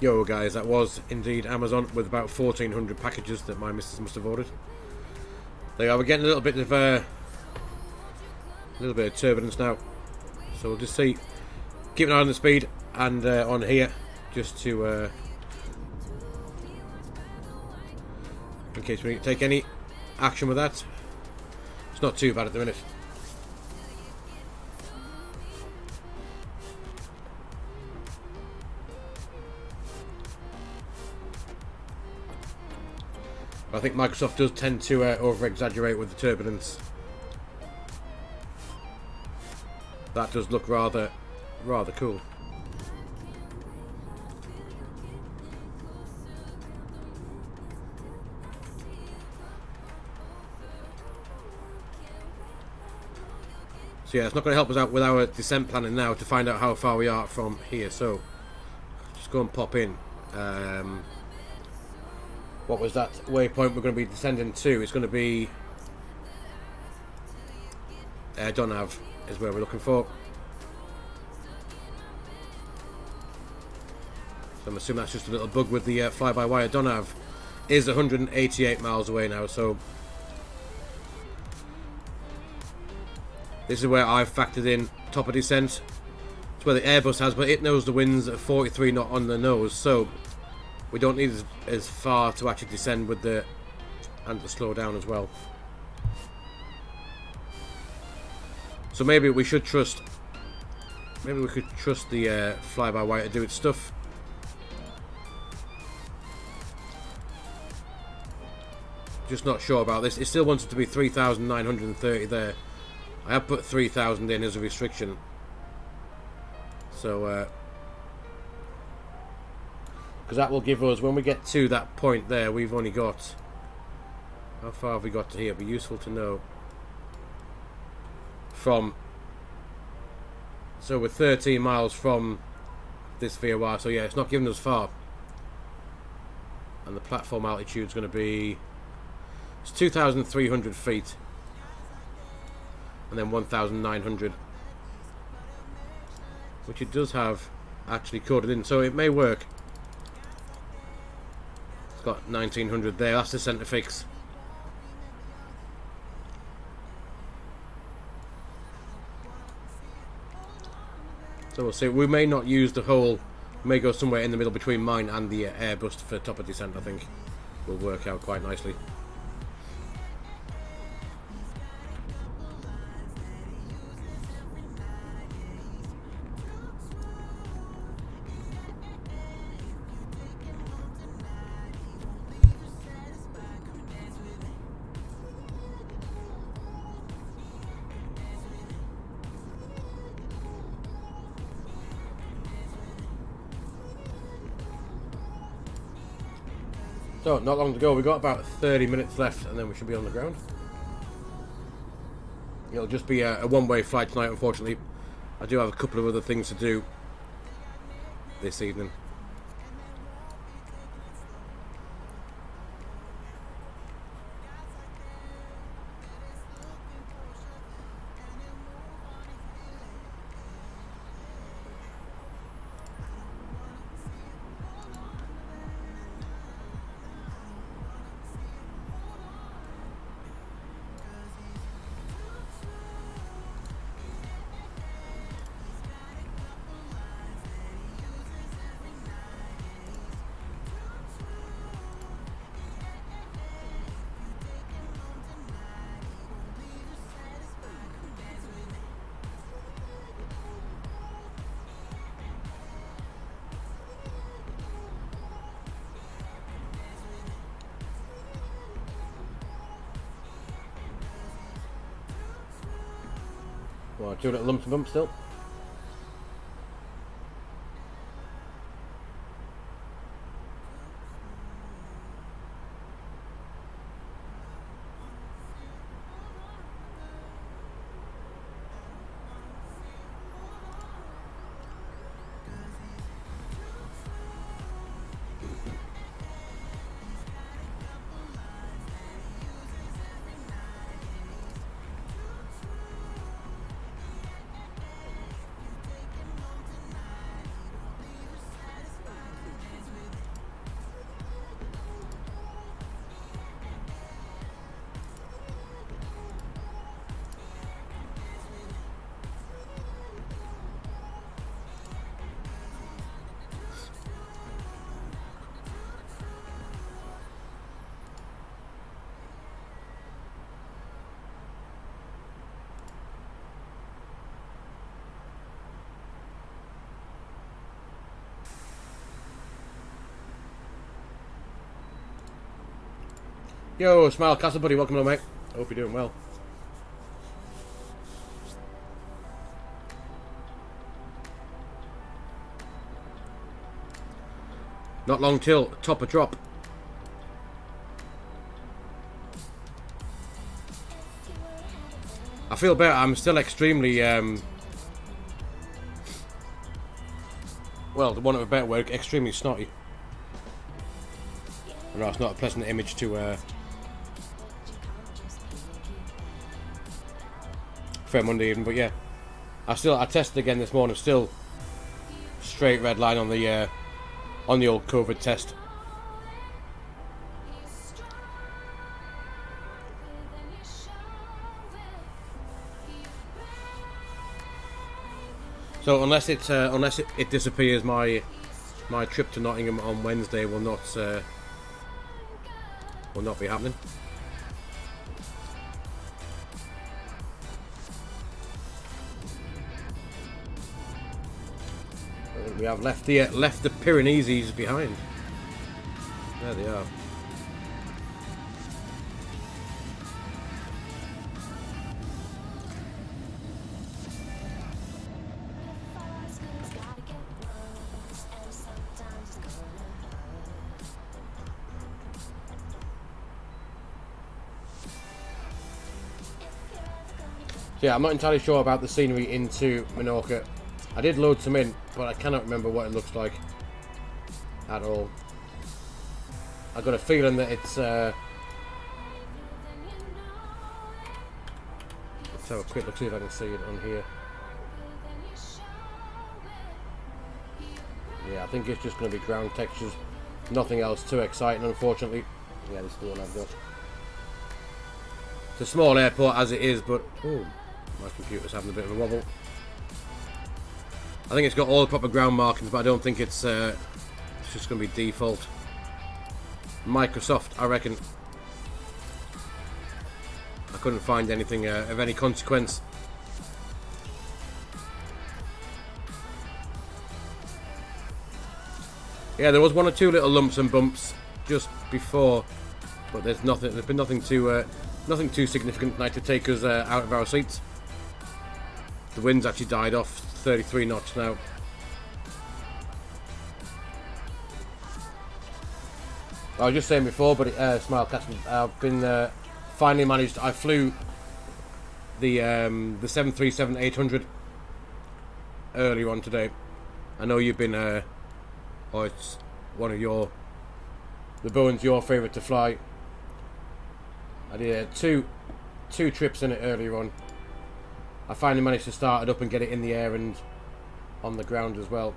Yo guys, that was indeed Amazon with about 1,400 packages that my missus must have ordered. There you are, we're getting a little bit of turbulence now. So we'll just see. Keep an eye on the speed and on here, just to in case we take any action with that. It's not too bad at the minute. I think Microsoft does tend to over-exaggerate with the turbulence. That does look rather cool. So yeah, it's not going to help us out with our descent planning now to find out how far we are from here. So just go and pop in. What was that waypoint we're going to be descending to? It's going to be Donav is where we're looking for. So I'm assuming that's just a little bug with the fly-by-wire. Donav is 188 miles away now, so this is where I've factored in top of descent. It's where the Airbus has, but it knows the winds at 43 knot on the nose, so we don't need as far to actually descend with the and to slow down as well. So maybe we should trust. Maybe we could trust the fly-by-wire to do its stuff. Just not sure about this. It still wants it to be 3,930 there. I have put 3,000 in as a restriction. So, because that will give us, when we get to that point there, we've only got, how far have we got to here? It'd be useful to know. From, so we're 13 miles from this VOR, so yeah, it's not giving us far. And the platform altitude is going to be, it's 2,300 feet. And then 1,900. Which it does have actually coded in, so it may work. It's got 1,900 there, that's the centre fix. So we'll see. We may not use the whole, we may go somewhere in the middle between mine and the Airbus for top of descent. I think will work out quite nicely. So, not long to go. We've got about 30 minutes left and then we should be on the ground. It'll just be a one-way flight tonight, unfortunately. I do have a couple of other things to do this evening. Well, doing it at lumps and bumps still. Yo, Smile Castle buddy, welcome along, mate. Hope you're doing well. Not long till top a drop. I feel better. I'm still extremely well, to want of a better word, extremely snotty. I know it's not a pleasant image to for Monday evening, but yeah, I tested again this morning. Still straight red line on the old COVID test. So unless it disappears, my trip to Nottingham on Wednesday will not be happening. We have left the Pyrenees behind. There they are. Yeah, I'm not entirely sure about the scenery into Menorca. I did load some in, but I cannot remember what it looks like at all. I got a feeling that it's let's have a quick look, see if I can see it on here. Yeah, I think it's just going to be ground textures, nothing else too exciting, unfortunately. Yeah, this is the one I've got. It's a small airport as it is, but oh, my computer's having a bit of a wobble. I think it's got all the proper ground markings, but I don't think it's just going to be default. Microsoft, I reckon. I couldn't find anything of any consequence. Yeah, there was one or two little lumps and bumps just before, but there's nothing. There's been nothing too significant tonight to take us out of our seats. The wind's actually died off, 33 knots now. I was just saying before, but Smile Castle, I've been finally managed. I flew the 737-800 earlier on today. I know you've been, or it's one of the Boeing's your favourite to fly. I did two trips in it earlier on. I finally managed to start it up and get it in the air and on the ground as well.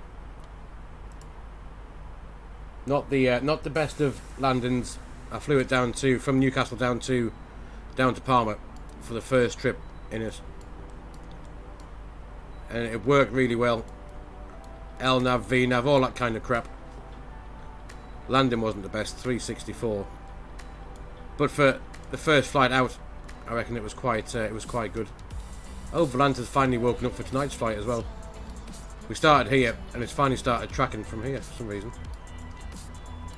Not the best of landings. I flew it from Newcastle down to Palma for the first trip in it, and it worked really well. LNAV, VNAV, all that kind of crap. Landing wasn't the best, 364. But for the first flight out, I reckon it was quite good. Oh, Volanta's finally woken up for tonight's flight as well. We started here, and it's finally started tracking from here for some reason.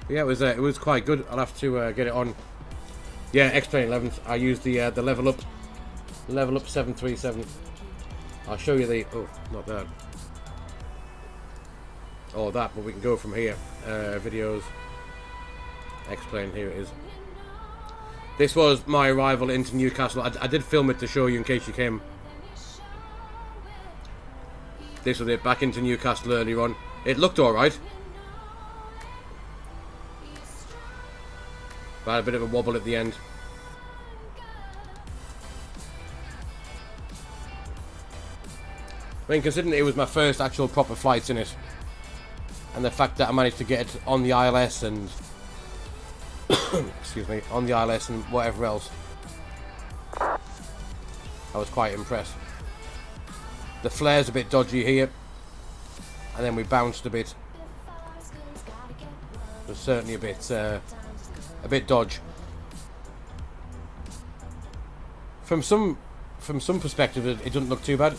But yeah, it was quite good. I'll have to get it on. Yeah, X-Plane 11s. I used the level up 737. I'll show you the not that. Oh, that, but we can go from here. Videos. X-Plane, here it is. This was my arrival into Newcastle. I did film it to show you in case you came. This was it, back into Newcastle earlier on. It looked alright. But I had a bit of a wobble at the end. I mean, considering it was my first actual proper flights in it, and the fact that I managed to get it on the ILS and excuse me, on the ILS and whatever else, I was quite impressed. The flare's a bit dodgy here, and then we bounced a bit. It was certainly a bit dodge. From some perspective, it doesn't look too bad.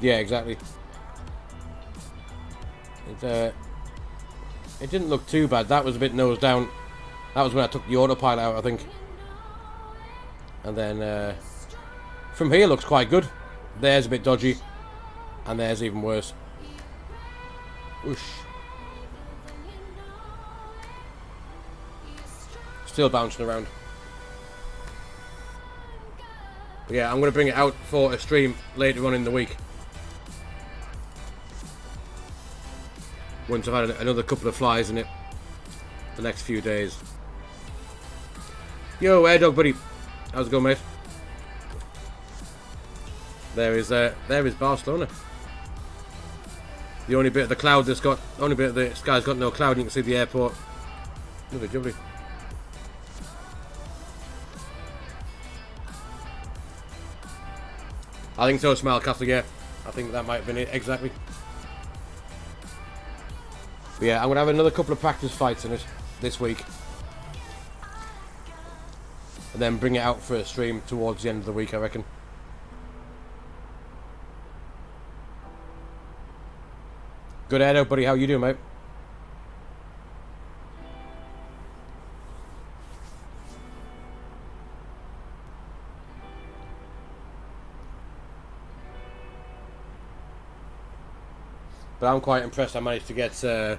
Yeah, exactly. It didn't look too bad. That was a bit nose down. That was when I took the autopilot out, I think. And then from here looks quite good. There's a bit dodgy. And there's even worse. Whoosh. Still bouncing around. But yeah, I'm going to bring it out for a stream later on in the week. Once I've had another couple of flies in it. The next few days. Yo, Air Dog buddy. How's it going, mate? There is Barcelona. The only bit of the cloud that's got, only bit of the sky's got no cloud. You can see the airport. Lovely jubbly. I think so, Smile Castle. Yeah, I think that might have been it exactly. But yeah, I'm gonna have another couple of practice fights in it this week, and then bring it out for a stream towards the end of the week, I reckon. Good Edo, buddy. How you doing, mate? But I'm quite impressed. I managed to get the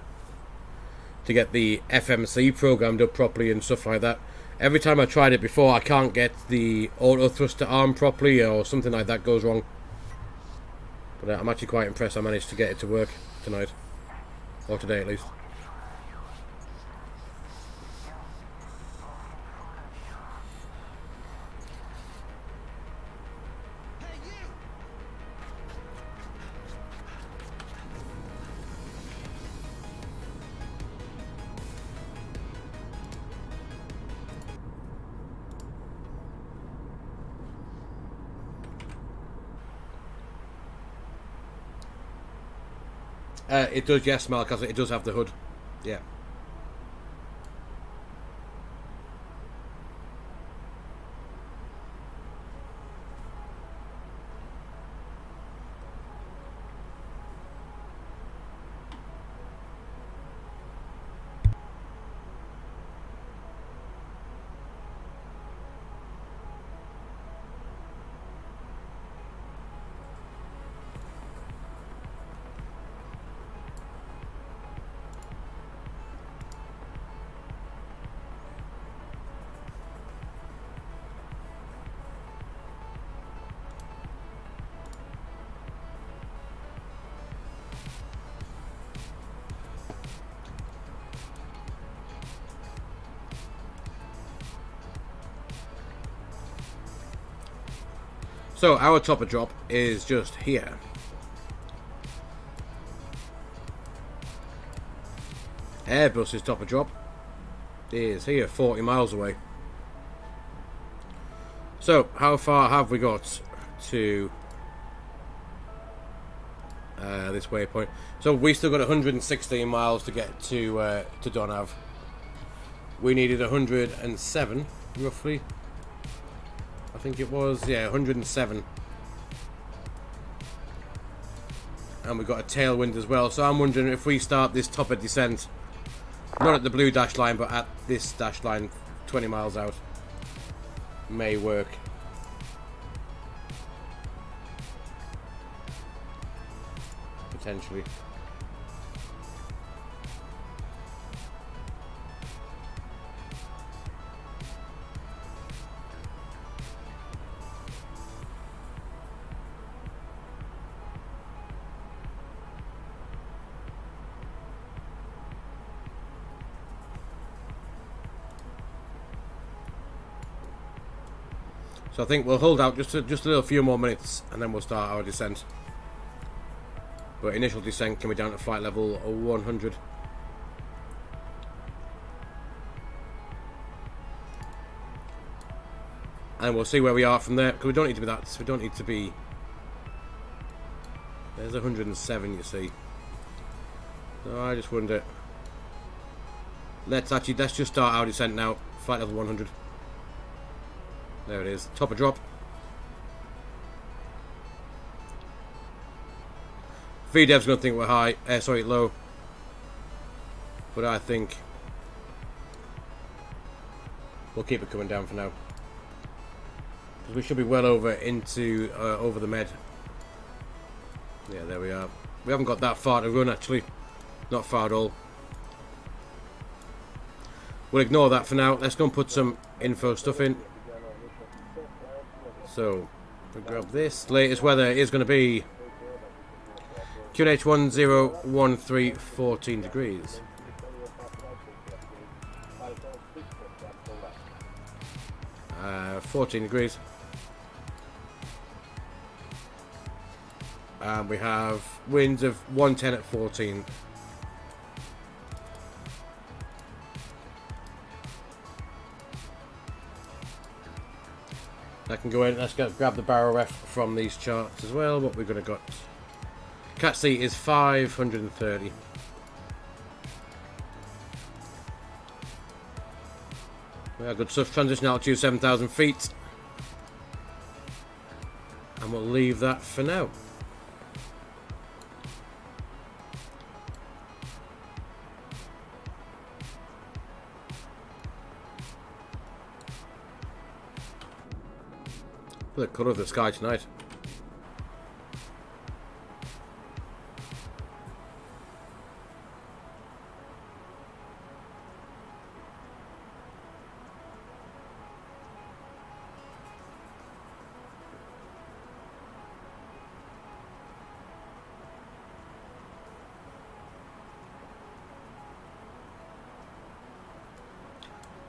FMC programmed up properly and stuff like that. Every time I tried it before, I can't get the auto thruster arm properly, or something like that goes wrong. But I'm actually quite impressed. I managed to get it to work tonight, or today at least. It does, yes, Mark, because it does have the hood. Yeah. So our topper drop is just here. Airbus's topper drop is here, 40 miles away. So how far have we got to this waypoint? So we still got 116 miles to get to Donav. We needed 107 roughly. I think it was, yeah, 107. And we got a tailwind as well. So I'm wondering if we start this topper descent, not at the blue dash line, but at this dash line 20 miles out, may work. Potentially. So I think we'll hold out just a little few more minutes, and then we'll start our descent. But initial descent can be down to flight level 100. And we'll see where we are from there, because we don't need to be that. We don't need to be. There's 107, you see. So I just wonder. Let's just start our descent now. Flight level 100. There it is. Topper drop. VDev's going to think we're high. Sorry, low. but I think we'll keep it coming down for now, because we should be well over into over the med. Yeah, there we are. We haven't got that far to run actually, not far at all. We'll ignore that for now. Let's go and put some info stuff in. So, we'll grab this. Latest weather is going to be QNH1013, 14 degrees. Uh, 14 degrees. And we have winds of 110 at 14. I can go in. Let's grab the barrel ref from these charts as well. What we're going to got. Cat C is 530. Yeah, good stuff. Transition altitude 7,000 feet. And we'll leave that for now. The colour of the sky tonight.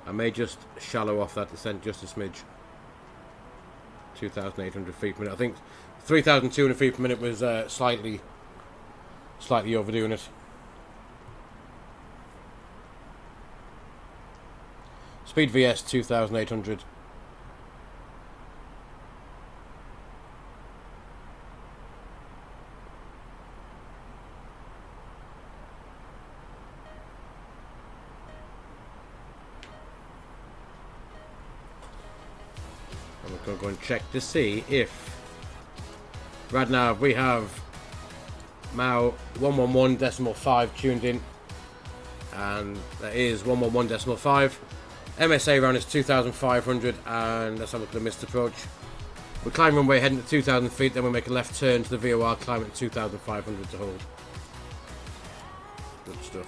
I may just shallow off that descent just a smidge. 2,800 feet per minute. I think 3,200 feet per minute was slightly overdoing it. Speed VS 2,800. We're going to go and check to see if right now we have Mahon 111.5 tuned in, and that is 111.5. MSA round is 2,500, and let's have a look at the missed approach. We climb runway heading to 2,000 feet, then we make a left turn to the VOR, climb at 2,500 to hold. Good stuff.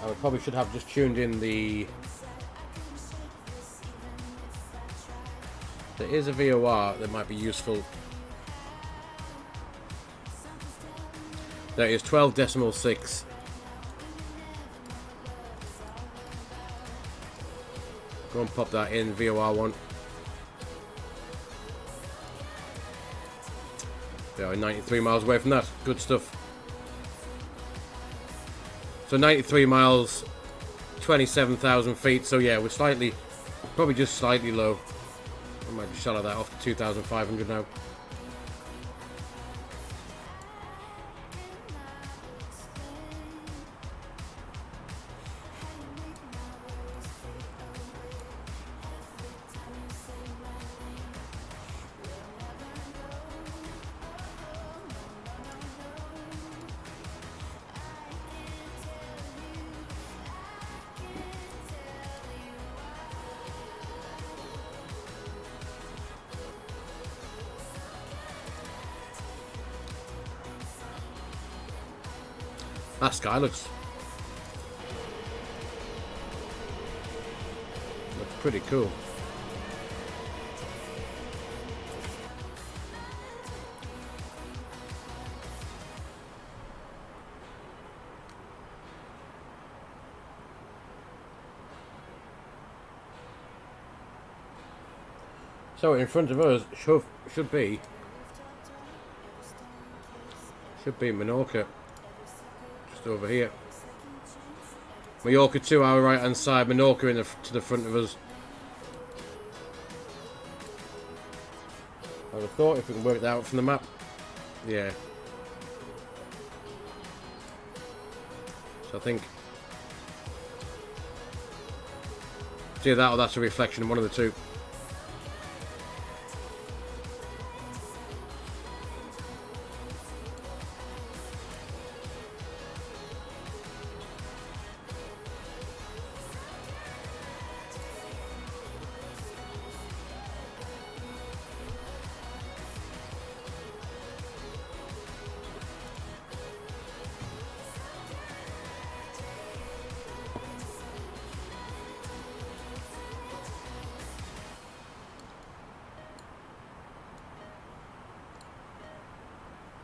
I probably should have just tuned in the... There is a VOR that might be useful. There is 12.6. Go and pop that in, VOR 1. Yeah, 93 miles away from that. Good stuff. So 93 miles, 27,000 feet. So yeah, we're slightly, probably just slightly low. I might just shallow that off to 2,500 now. That sky looks pretty cool. So in front of us should be Menorca. Over here, Mallorca to our right hand side, Menorca to the front of us. I would have thought if we can work that out from the map. Yeah. So I think it's either that or that's a reflection in one of the two.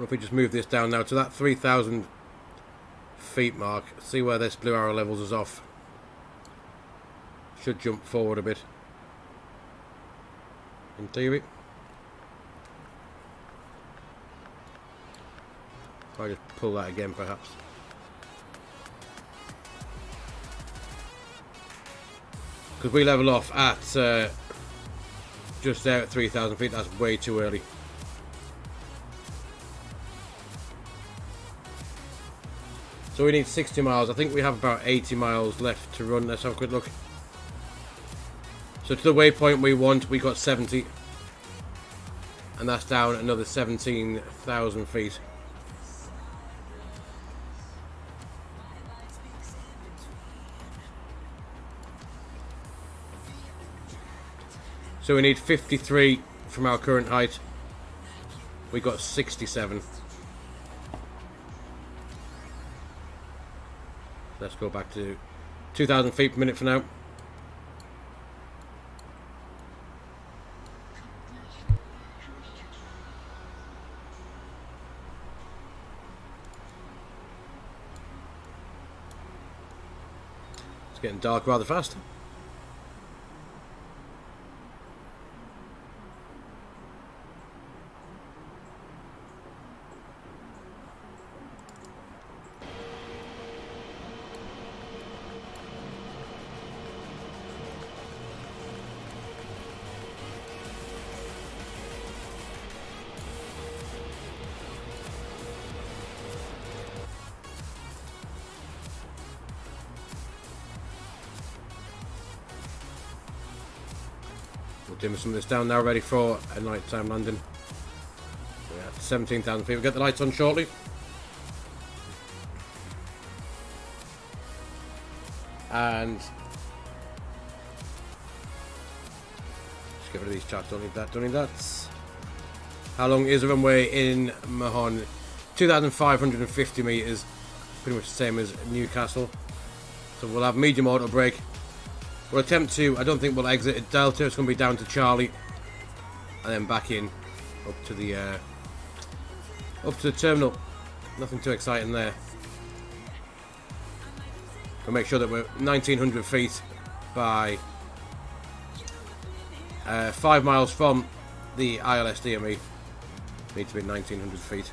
Well, if we just move this down now to that 3,000 feet mark, see where this blue arrow levels us off. Should jump forward a bit, in theory. I'll just pull that again perhaps. Because we level off at just there at 3,000 feet, that's way too early. So we need 60 miles. I think we have about 80 miles left to run. Let's have a quick look. So to the waypoint we want, we got 70. And that's down another 17,000 feet. So we need 53 from our current height. We got 67. Let's go back to 2,000 feet per minute for now. It's getting dark rather fast. We'll dim some of this down now, ready for a nighttime landing. We're at 17,000 feet. We'll get the lights on shortly. And just get rid of these charts. Don't need that, don't need that. How long is the runway in Mahon? 2,550 meters. Pretty much the same as Newcastle. So we'll have medium auto brake. We'll attempt to, I don't think we'll exit at Delta, it's going to be down to Charlie and then back in up to the terminal. Nothing too exciting there. We'll make sure that we're 1,900 feet by 5 miles from the ILSDME. Need to be 1,900 feet.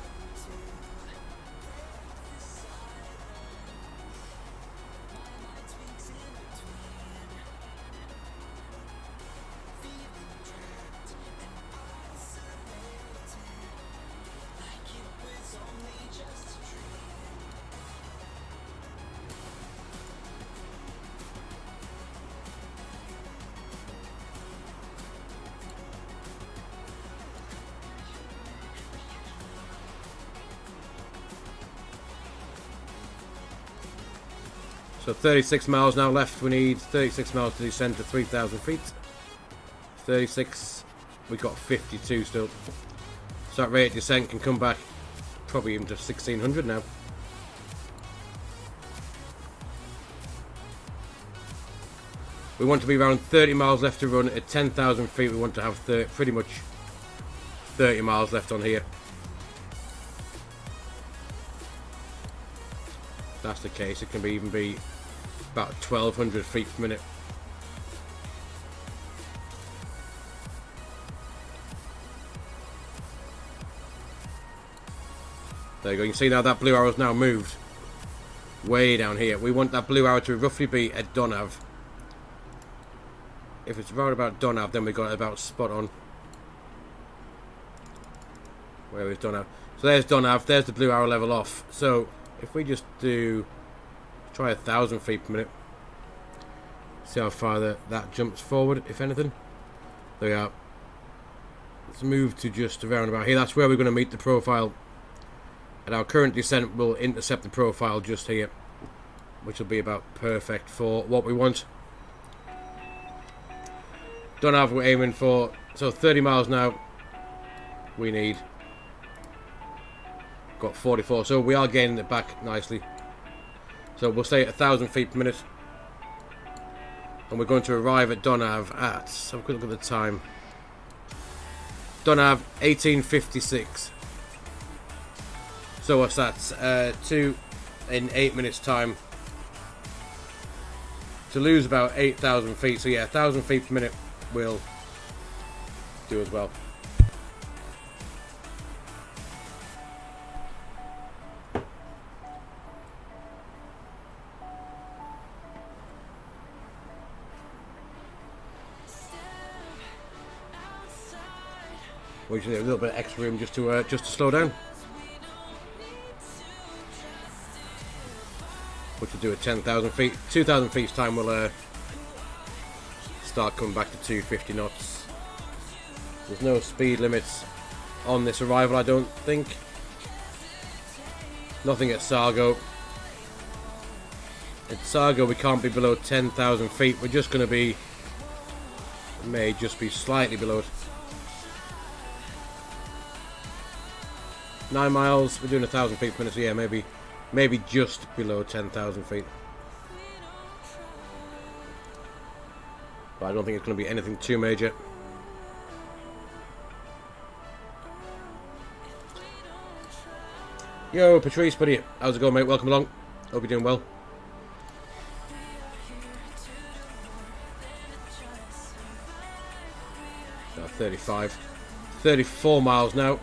So 36 miles now left. We need 36 miles to descend to 3,000 feet. 36. We got 52 still. So that rate of descent can come back probably even to 1,600 now. We want to be around 30 miles left to run. At 10,000 feet we want to have pretty much 30 miles left on here. If that's the case, it can even be about 1,200 feet per minute. There you go. You can see now that blue arrow's now moved way down here. We want that blue arrow to roughly be at Donav. If it's around about Donav, then we got it about spot on. Where is Donav? So there's Donav. There's the blue arrow level off. So if we just do try 1,000 feet per minute, see how far that jumps forward, if anything. There we are. Let's move to just around about here. That's where we're going to meet the profile. And our current descent will intercept the profile just here, which will be about perfect for what we want. Donav we're aiming for, so 30 miles now. We need. Got 44, so we are gaining it back nicely. So we'll stay at 1,000 feet per minute. And we're going to arrive at Donav at, let's have a quick look at the time. Donav, 1856. So what's that? 2 in 8 minutes time. To lose about 8,000 feet. So yeah, 1,000 feet per minute will do as well. We just need a little bit of extra room just to slow down. Which will do at 10,000 feet. 2,000 feet's time will start coming back to 250 knots. There's no speed limits on this arrival, I don't think. Nothing at Sargo. At Sargo we can't be below 10,000 feet. We're just going to be, may just be slightly below it. 9 miles, we're doing 1,000 feet per minute, so yeah, maybe just below 10,000 feet. But I don't think it's going to be anything too major. Yo, Patrice, buddy, how's it going, mate? Welcome along. Hope you're doing well. So 34 miles now.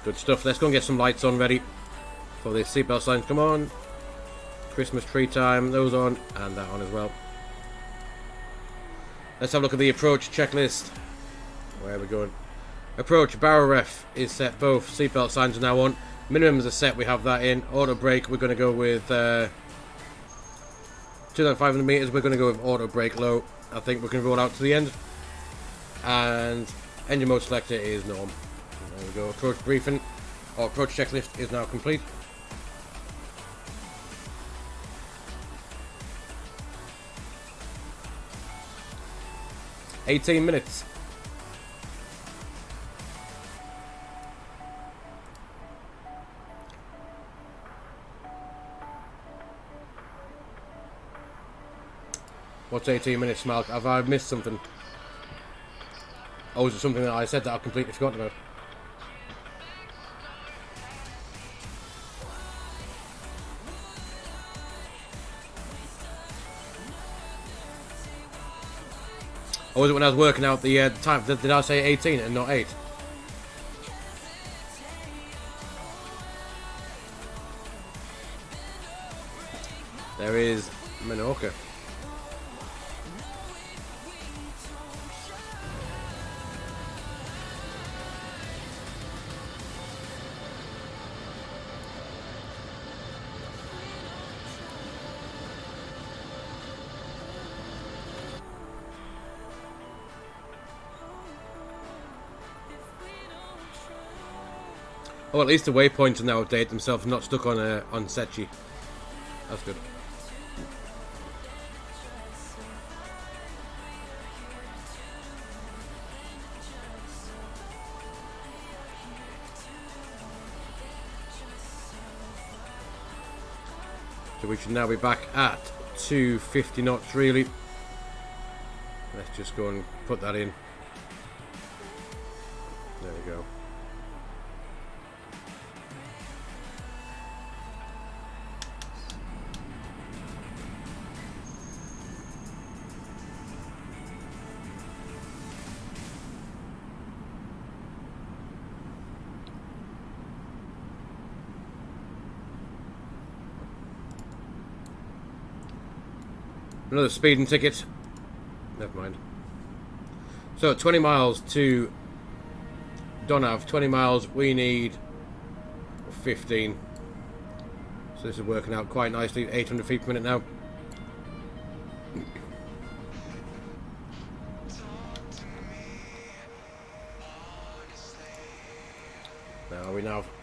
Good stuff. Let's go and get some lights on ready for the seatbelt signs. Come on. Christmas tree time. Those on. And that on as well. Let's have a look at the approach checklist. Where are we going? Approach. Barrel ref is set. Both seatbelt signs are now on. Minimums are set. We have that in. Auto brake. We're going to go with 2,500 meters. We're going to go with auto brake low. I think we're going to roll out to the end. And engine mode selector is norm. There we go. Approach briefing or approach checklist is now complete. $18 minutes. What's 18 minutes, Mark? Have I missed something? Or is it something that I said that I've completely forgotten about? Or was it when I was working out the time? Did I say 18 and not 8? There is Menorca. Oh, at least the waypoints are now updated themselves, not stuck on Setchi. That's good. So we should now be back at 250 knots, really. Let's just go and put that in. There we go. Another speeding ticket. Never mind. So 20 miles to Donav. 20 miles. We need 15. So this is working out quite nicely. 800 feet per minute now.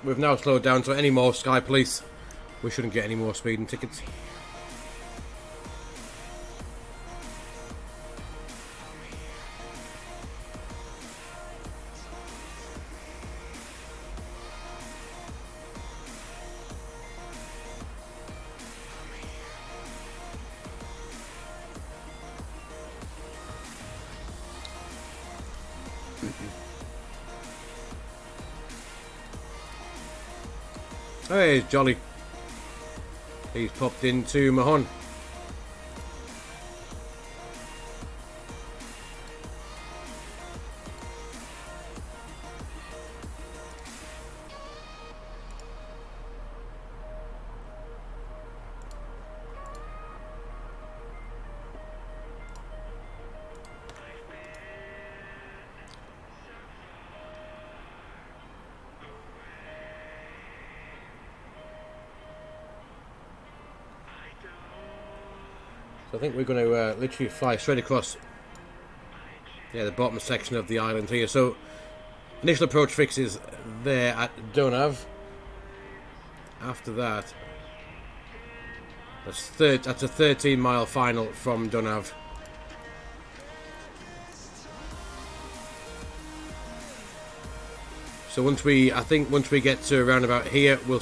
We've now slowed down. So any more Sky Police, we shouldn't get any more speeding tickets. Oh, here's Jolly. He's popped into Mahon. So I think we're going to literally fly straight across, yeah, the bottom section of the island here. So initial approach fix is there at Donav. After that, that's a 13-mile final from Donav. So once we get to around about here, we'll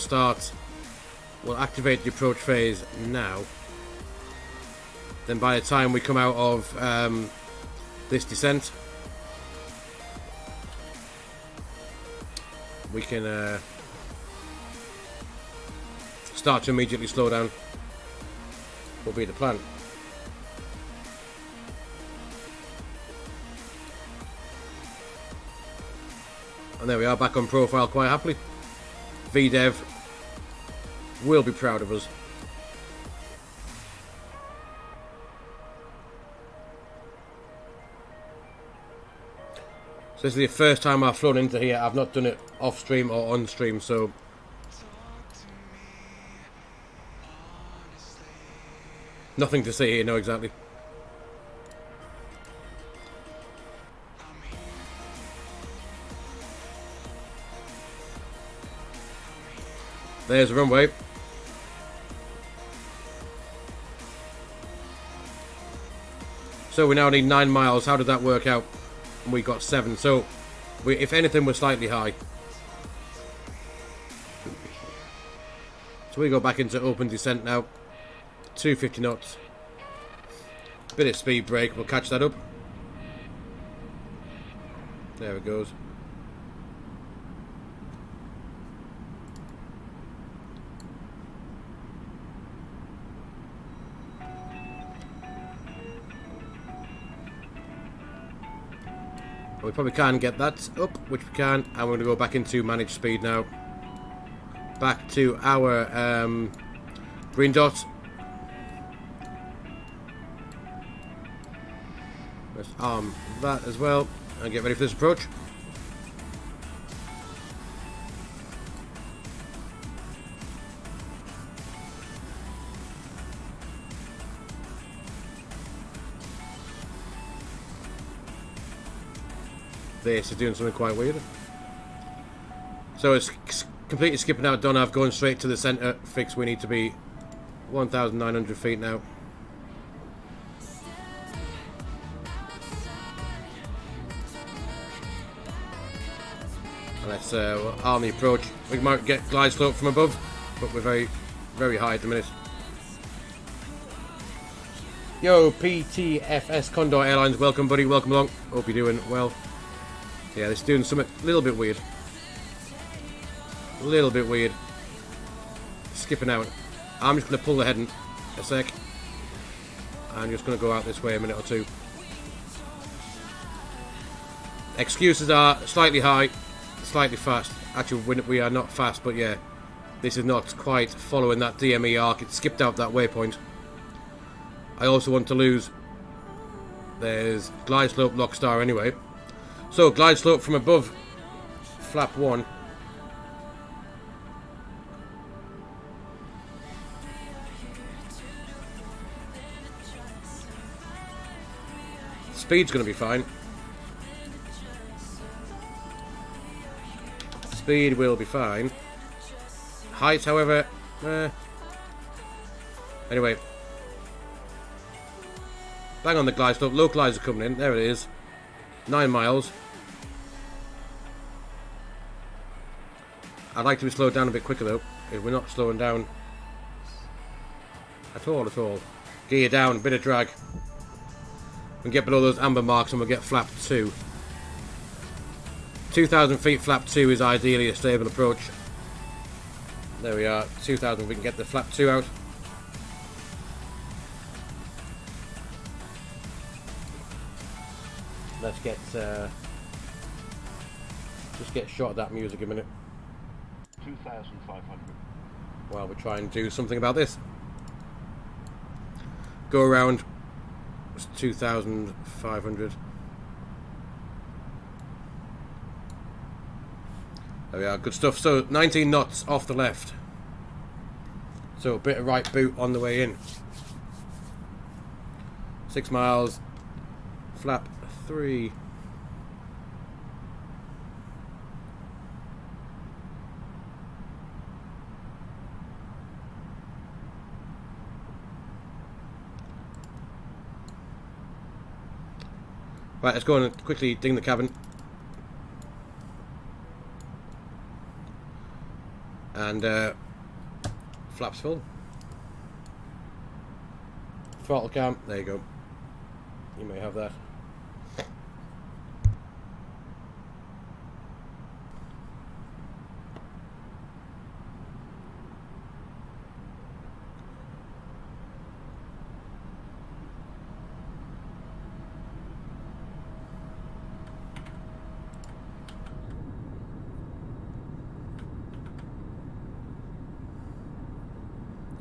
activate the approach phase now. Then by the time we come out of this descent, we can start to immediately slow down. Will be the plan. And there we are, back on profile quite happily. VDev will be proud of us. So this is the first time I've flown into here. I've not done it off stream or on stream, so nothing to say here, no, exactly. There's the runway. So we now need 9 miles. How did that work out? We got 7. So if anything, we're slightly high. So we go back into open descent now. 250 knots. Bit of speed brake. We'll catch that up. There it goes. We probably can get that up, which we can, and we're going to go back into managed speed now. Back to our green dot. Let's arm that as well and get ready for this approach. This is doing something quite weird. So it's completely skipping out Donav, going straight to the centre fix. We need to be 1,900 feet now. And let's arm the approach. We might get glide slope from above, but we're very, very high at the minute. Yo, PTFS Condor Airlines, welcome buddy, welcome along. Hope you're doing well. Yeah, this is doing something a little bit weird. A little bit weird. Skipping out. I'm just going to pull the head in a sec. I'm just going to go out this way a minute or two. Excuses are slightly high, slightly fast. Actually, we are not fast, but yeah. This is not quite following that DME arc. It skipped out that waypoint. I also want to lose. There's glide slope lock star anyway. So, glide slope from above, flap 1. Speed's going to be fine. Speed will be fine. Height, however, anyway. Bang on the glide slope. Localizer coming in. There it is. 9 miles. I'd like to be slowed down a bit quicker though. If we're not slowing down at all. Gear down, a bit of drag. We can get below those amber marks and we'll get flap 2. 2,000 feet flap 2 is ideally a stable approach. There we are, 2000. We can get the flap 2 out. Let's get just get shot of that music a minute. 2,500. While we try and do something about this. Go around. It's 2,500. There we are, good stuff. So 19 knots off the left. So a bit of right boot on the way in. 6 miles. Flap 3. Right, let's go and quickly ding the cabin. And flaps full. Throttle cam, there you go. You may have that.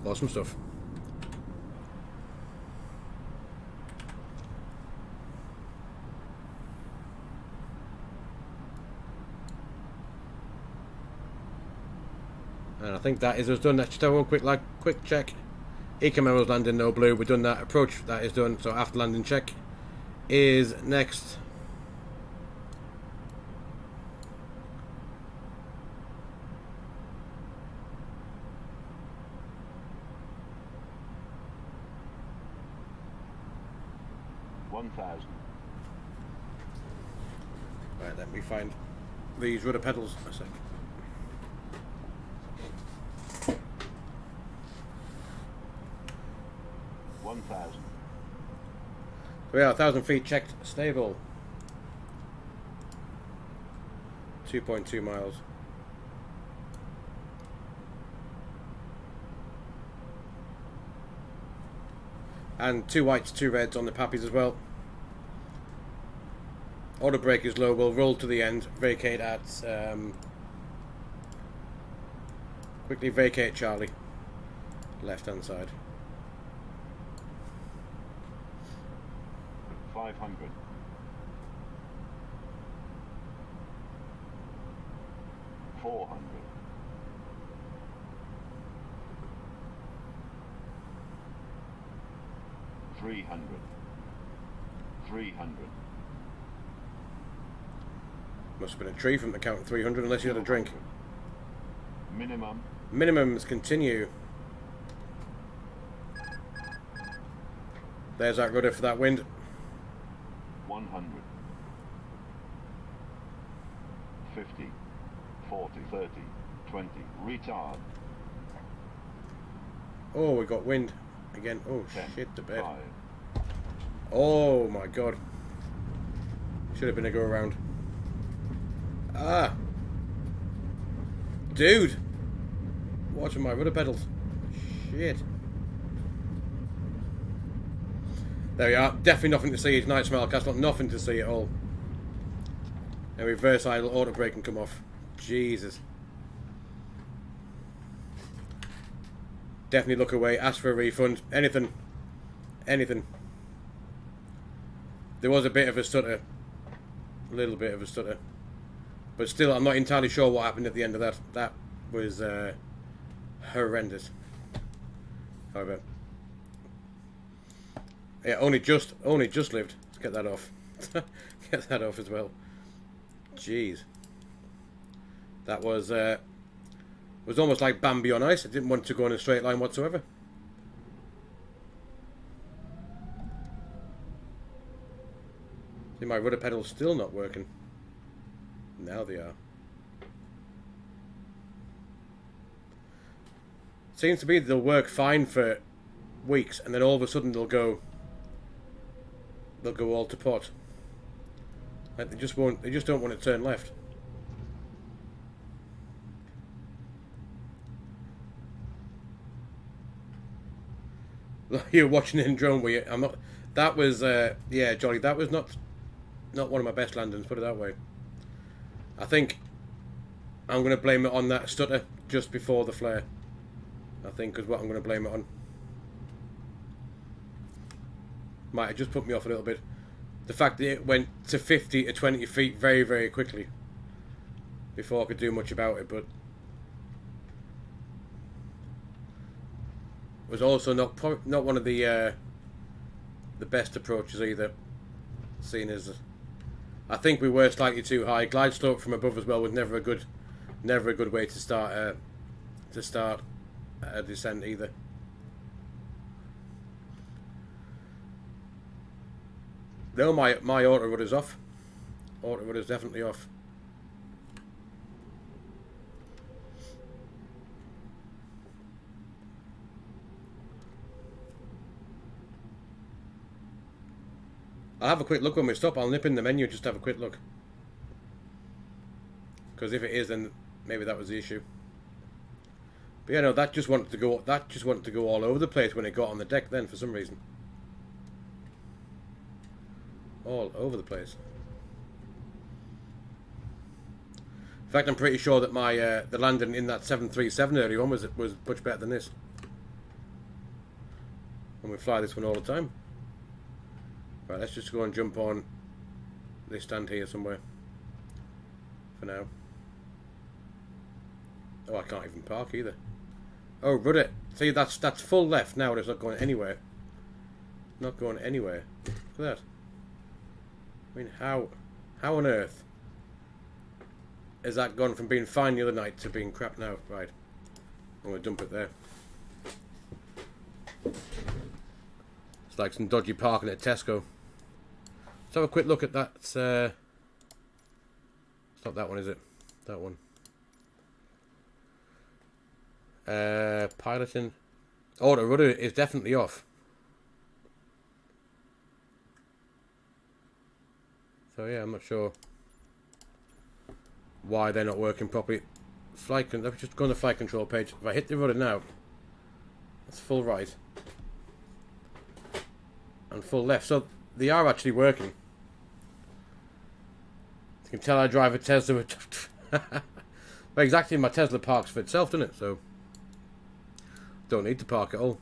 Awesome stuff. And I think that is us done. Let's just have one quick check. Eco memo's landing, no blue. We've done that. Approach, that is done. So after landing check is next. Right, let me find these rudder pedals a sec. We are 1,000 feet checked, stable. 2.2 miles. And 2 whites, 2 reds on the pappies as well. Auto brake is low, we'll roll to the end, vacate at, quickly vacate Charlie, left hand side. 500. 400. 300. 300. Must have been a tree from the count of 300 unless you had a drink. Minimum. Minimums continue. There's that rudder for that wind. 100. 50. 40. 30. 20. Retard. Oh, we got wind again. Oh 10, shit, the bed. 5. Oh my god. Should have been a go around. Ah. Dude. Watching my rudder pedals. Shit. There we are. Definitely nothing to see. It's night smell castle. Nothing to see at all. And reverse idle auto brake can come off. Jesus. Definitely look away. Ask for a refund. Anything. Anything. There was a bit of a stutter. A little bit of a stutter. But still, I'm not entirely sure what happened at the end of that. That was horrendous. However, yeah, only just lived. Let's get that off. Get that off as well. Jeez, that was almost like Bambi on ice. I didn't want to go in a straight line whatsoever. See, my rudder pedal's still not working. Now they are. Seems to be they'll work fine for weeks, and then all of a sudden they'll go all to pot. Like they just don't want to turn left. You're watching in drone, were you? I'm not. That was, yeah, Jolly. That was not one of my best landings. Put it that way. I think I'm going to blame it on that stutter just before the flare. I think is what I'm going to blame it on. Might have just put me off a little bit. The fact that it went to 50 to 20 feet very, very quickly before I could do much about it, but was also not one of the best approaches either. Seeing as I think we were slightly too high. Glide slope from above as well was never a good way to start a descent either. No, my auto rudder's off. Auto rudder's definitely off. I'll have a quick look when we stop. I'll nip in the menu just to have a quick look. Because if it is, then maybe that was the issue. But yeah, no, that just wanted to go. That just wanted to go all over the place when it got on the deck. Then for some reason, all over the place. In fact, I'm pretty sure that my the landing in that 737 early on was much better than this. And we fly this one all the time. Right, let's just go and jump on this stand here somewhere for now. Oh, I can't even park either. Oh, rudder. See, that's full left now, and it's not going anywhere. Not going anywhere. Look at that. I mean, how on earth has that gone from being fine the other night to being crap now? Right, I'm going to dump it there. It's like some dodgy parking at Tesco. Let's have a quick look at that. It's not that one, is it? That one. Piloting. Oh, the rudder is definitely off. So yeah, I'm not sure why they're not working properly. Let's just go on the flight control page. If I hit the rudder now, that's full right and full left. So they are actually working. You can tell I drive a Tesla. But exactly, my Tesla parks for itself, doesn't it? So don't need to park at all.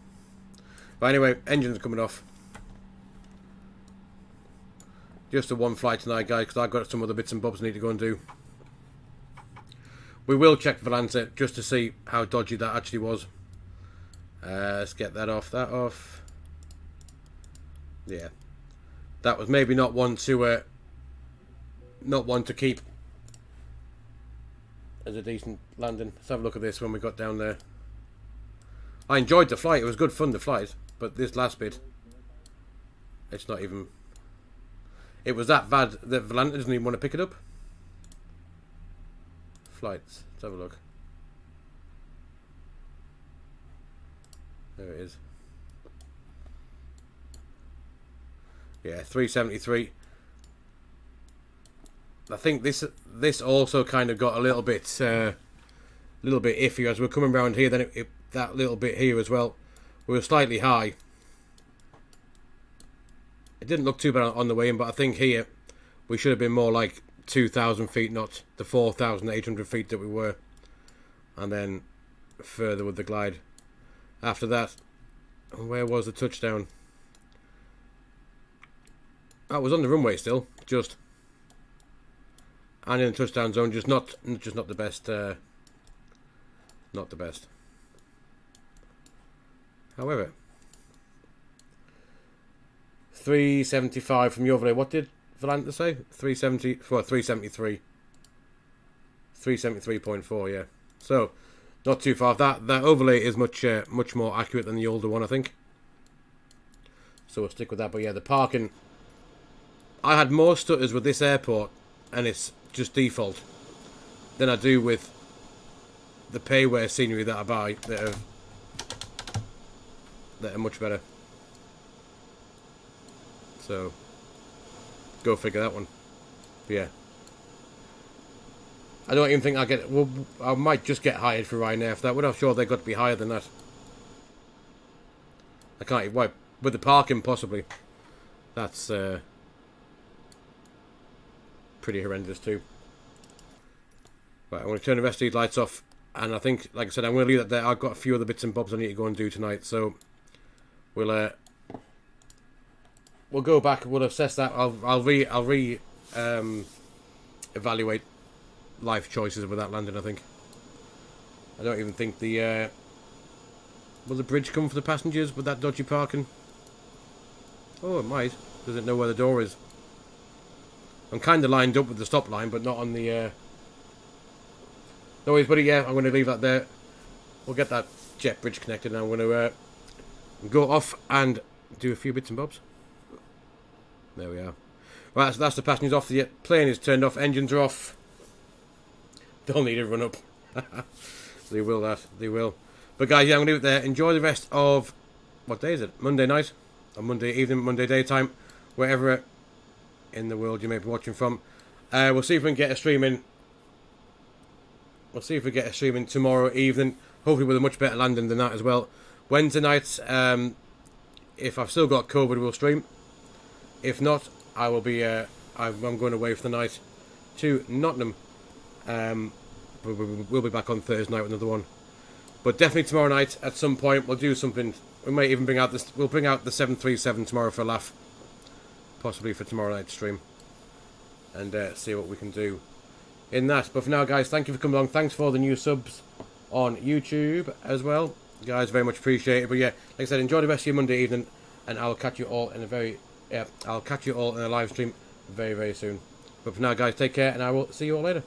But anyway, engine's coming off. Just a one flight tonight, guys, because I've got some other bits and bobs I need to go and do. We will check Valence just to see how dodgy that actually was. Let's get that off. That off. Yeah, that was maybe not one to keep as a decent landing. Let's have a look at this when we got down there. I enjoyed the flight. It was good fun to fly it, but this last bit, it's not even. It was that bad that Valente doesn't even want to pick it up. Flights. Let's have a look. There it is. Yeah, 373. I think this also kind of got a little bit iffy as we're coming around here. Then that little bit here as well, we were slightly high. It didn't look too bad on the way in, but I think here we should have been more like 2,000 feet, not the 4,800 feet that we were. And then further with the glide. After that, where was the touchdown? Oh, it was on the runway still, just. And in the touchdown zone, just not the best. Not the best. However, 375 from your overlay. What did Valente say? 370 for 373. 373.4, yeah. So, not too far. That overlay is much more accurate than the older one, I think. So we'll stick with that. But yeah, the parking. I had more stutters with this airport, and it's just default, than I do with the payware scenery that I buy that are much better. So, go figure that one. But yeah. I don't even think I get. Well, I might just get hired for Ryanair for that. We're not sure they've got to be higher than that. I can't. Why? With the parking, possibly. That's pretty horrendous too. Right, I'm going to turn the rest of these lights off, and I think, like I said, I'm going to leave that there. I've got a few other bits and bobs I need to go and do tonight, so we'll go back. We'll assess that. I'll evaluate life choices with that landing. I think. I don't even think the will the bridge come for the passengers with that dodgy parking? Oh, it might. Does it know where the door is? I'm kind of lined up with the stop line, but not on the... No worries, buddy. Yeah, I'm going to leave that there. We'll get that jet bridge connected, and I'm going to go off and do a few bits and bobs. There we are. Right, so that's the passengers off. The plane is turned off. Engines are off. They'll need a run up. They will, that. They will. But guys, yeah, I'm going to leave it there. Enjoy the rest of... What day is it? Monday night? Or Monday evening, Monday daytime, wherever in the world you may be watching from. We'll see if we can get a stream in. We'll see if we get a stream in tomorrow evening, hopefully with a much better landing than that as well. Wednesday night, if I've still got COVID, we'll stream. If not, I will be. I'm going away for the night to Nottingham. We'll be back on Thursday night with another one. But definitely tomorrow night at some point we'll do something. We might even bring out this. We'll bring out the 737 tomorrow for a laugh, possibly for tomorrow night's stream, and see what we can do in that. But for now, guys, thank you for coming along. Thanks for the new subs on YouTube as well, guys. Very much appreciated. But yeah, like I said, enjoy the rest of your Monday evening, and I'll catch you all in a live stream very, very soon. But for now, guys, take care, and I will see you all later.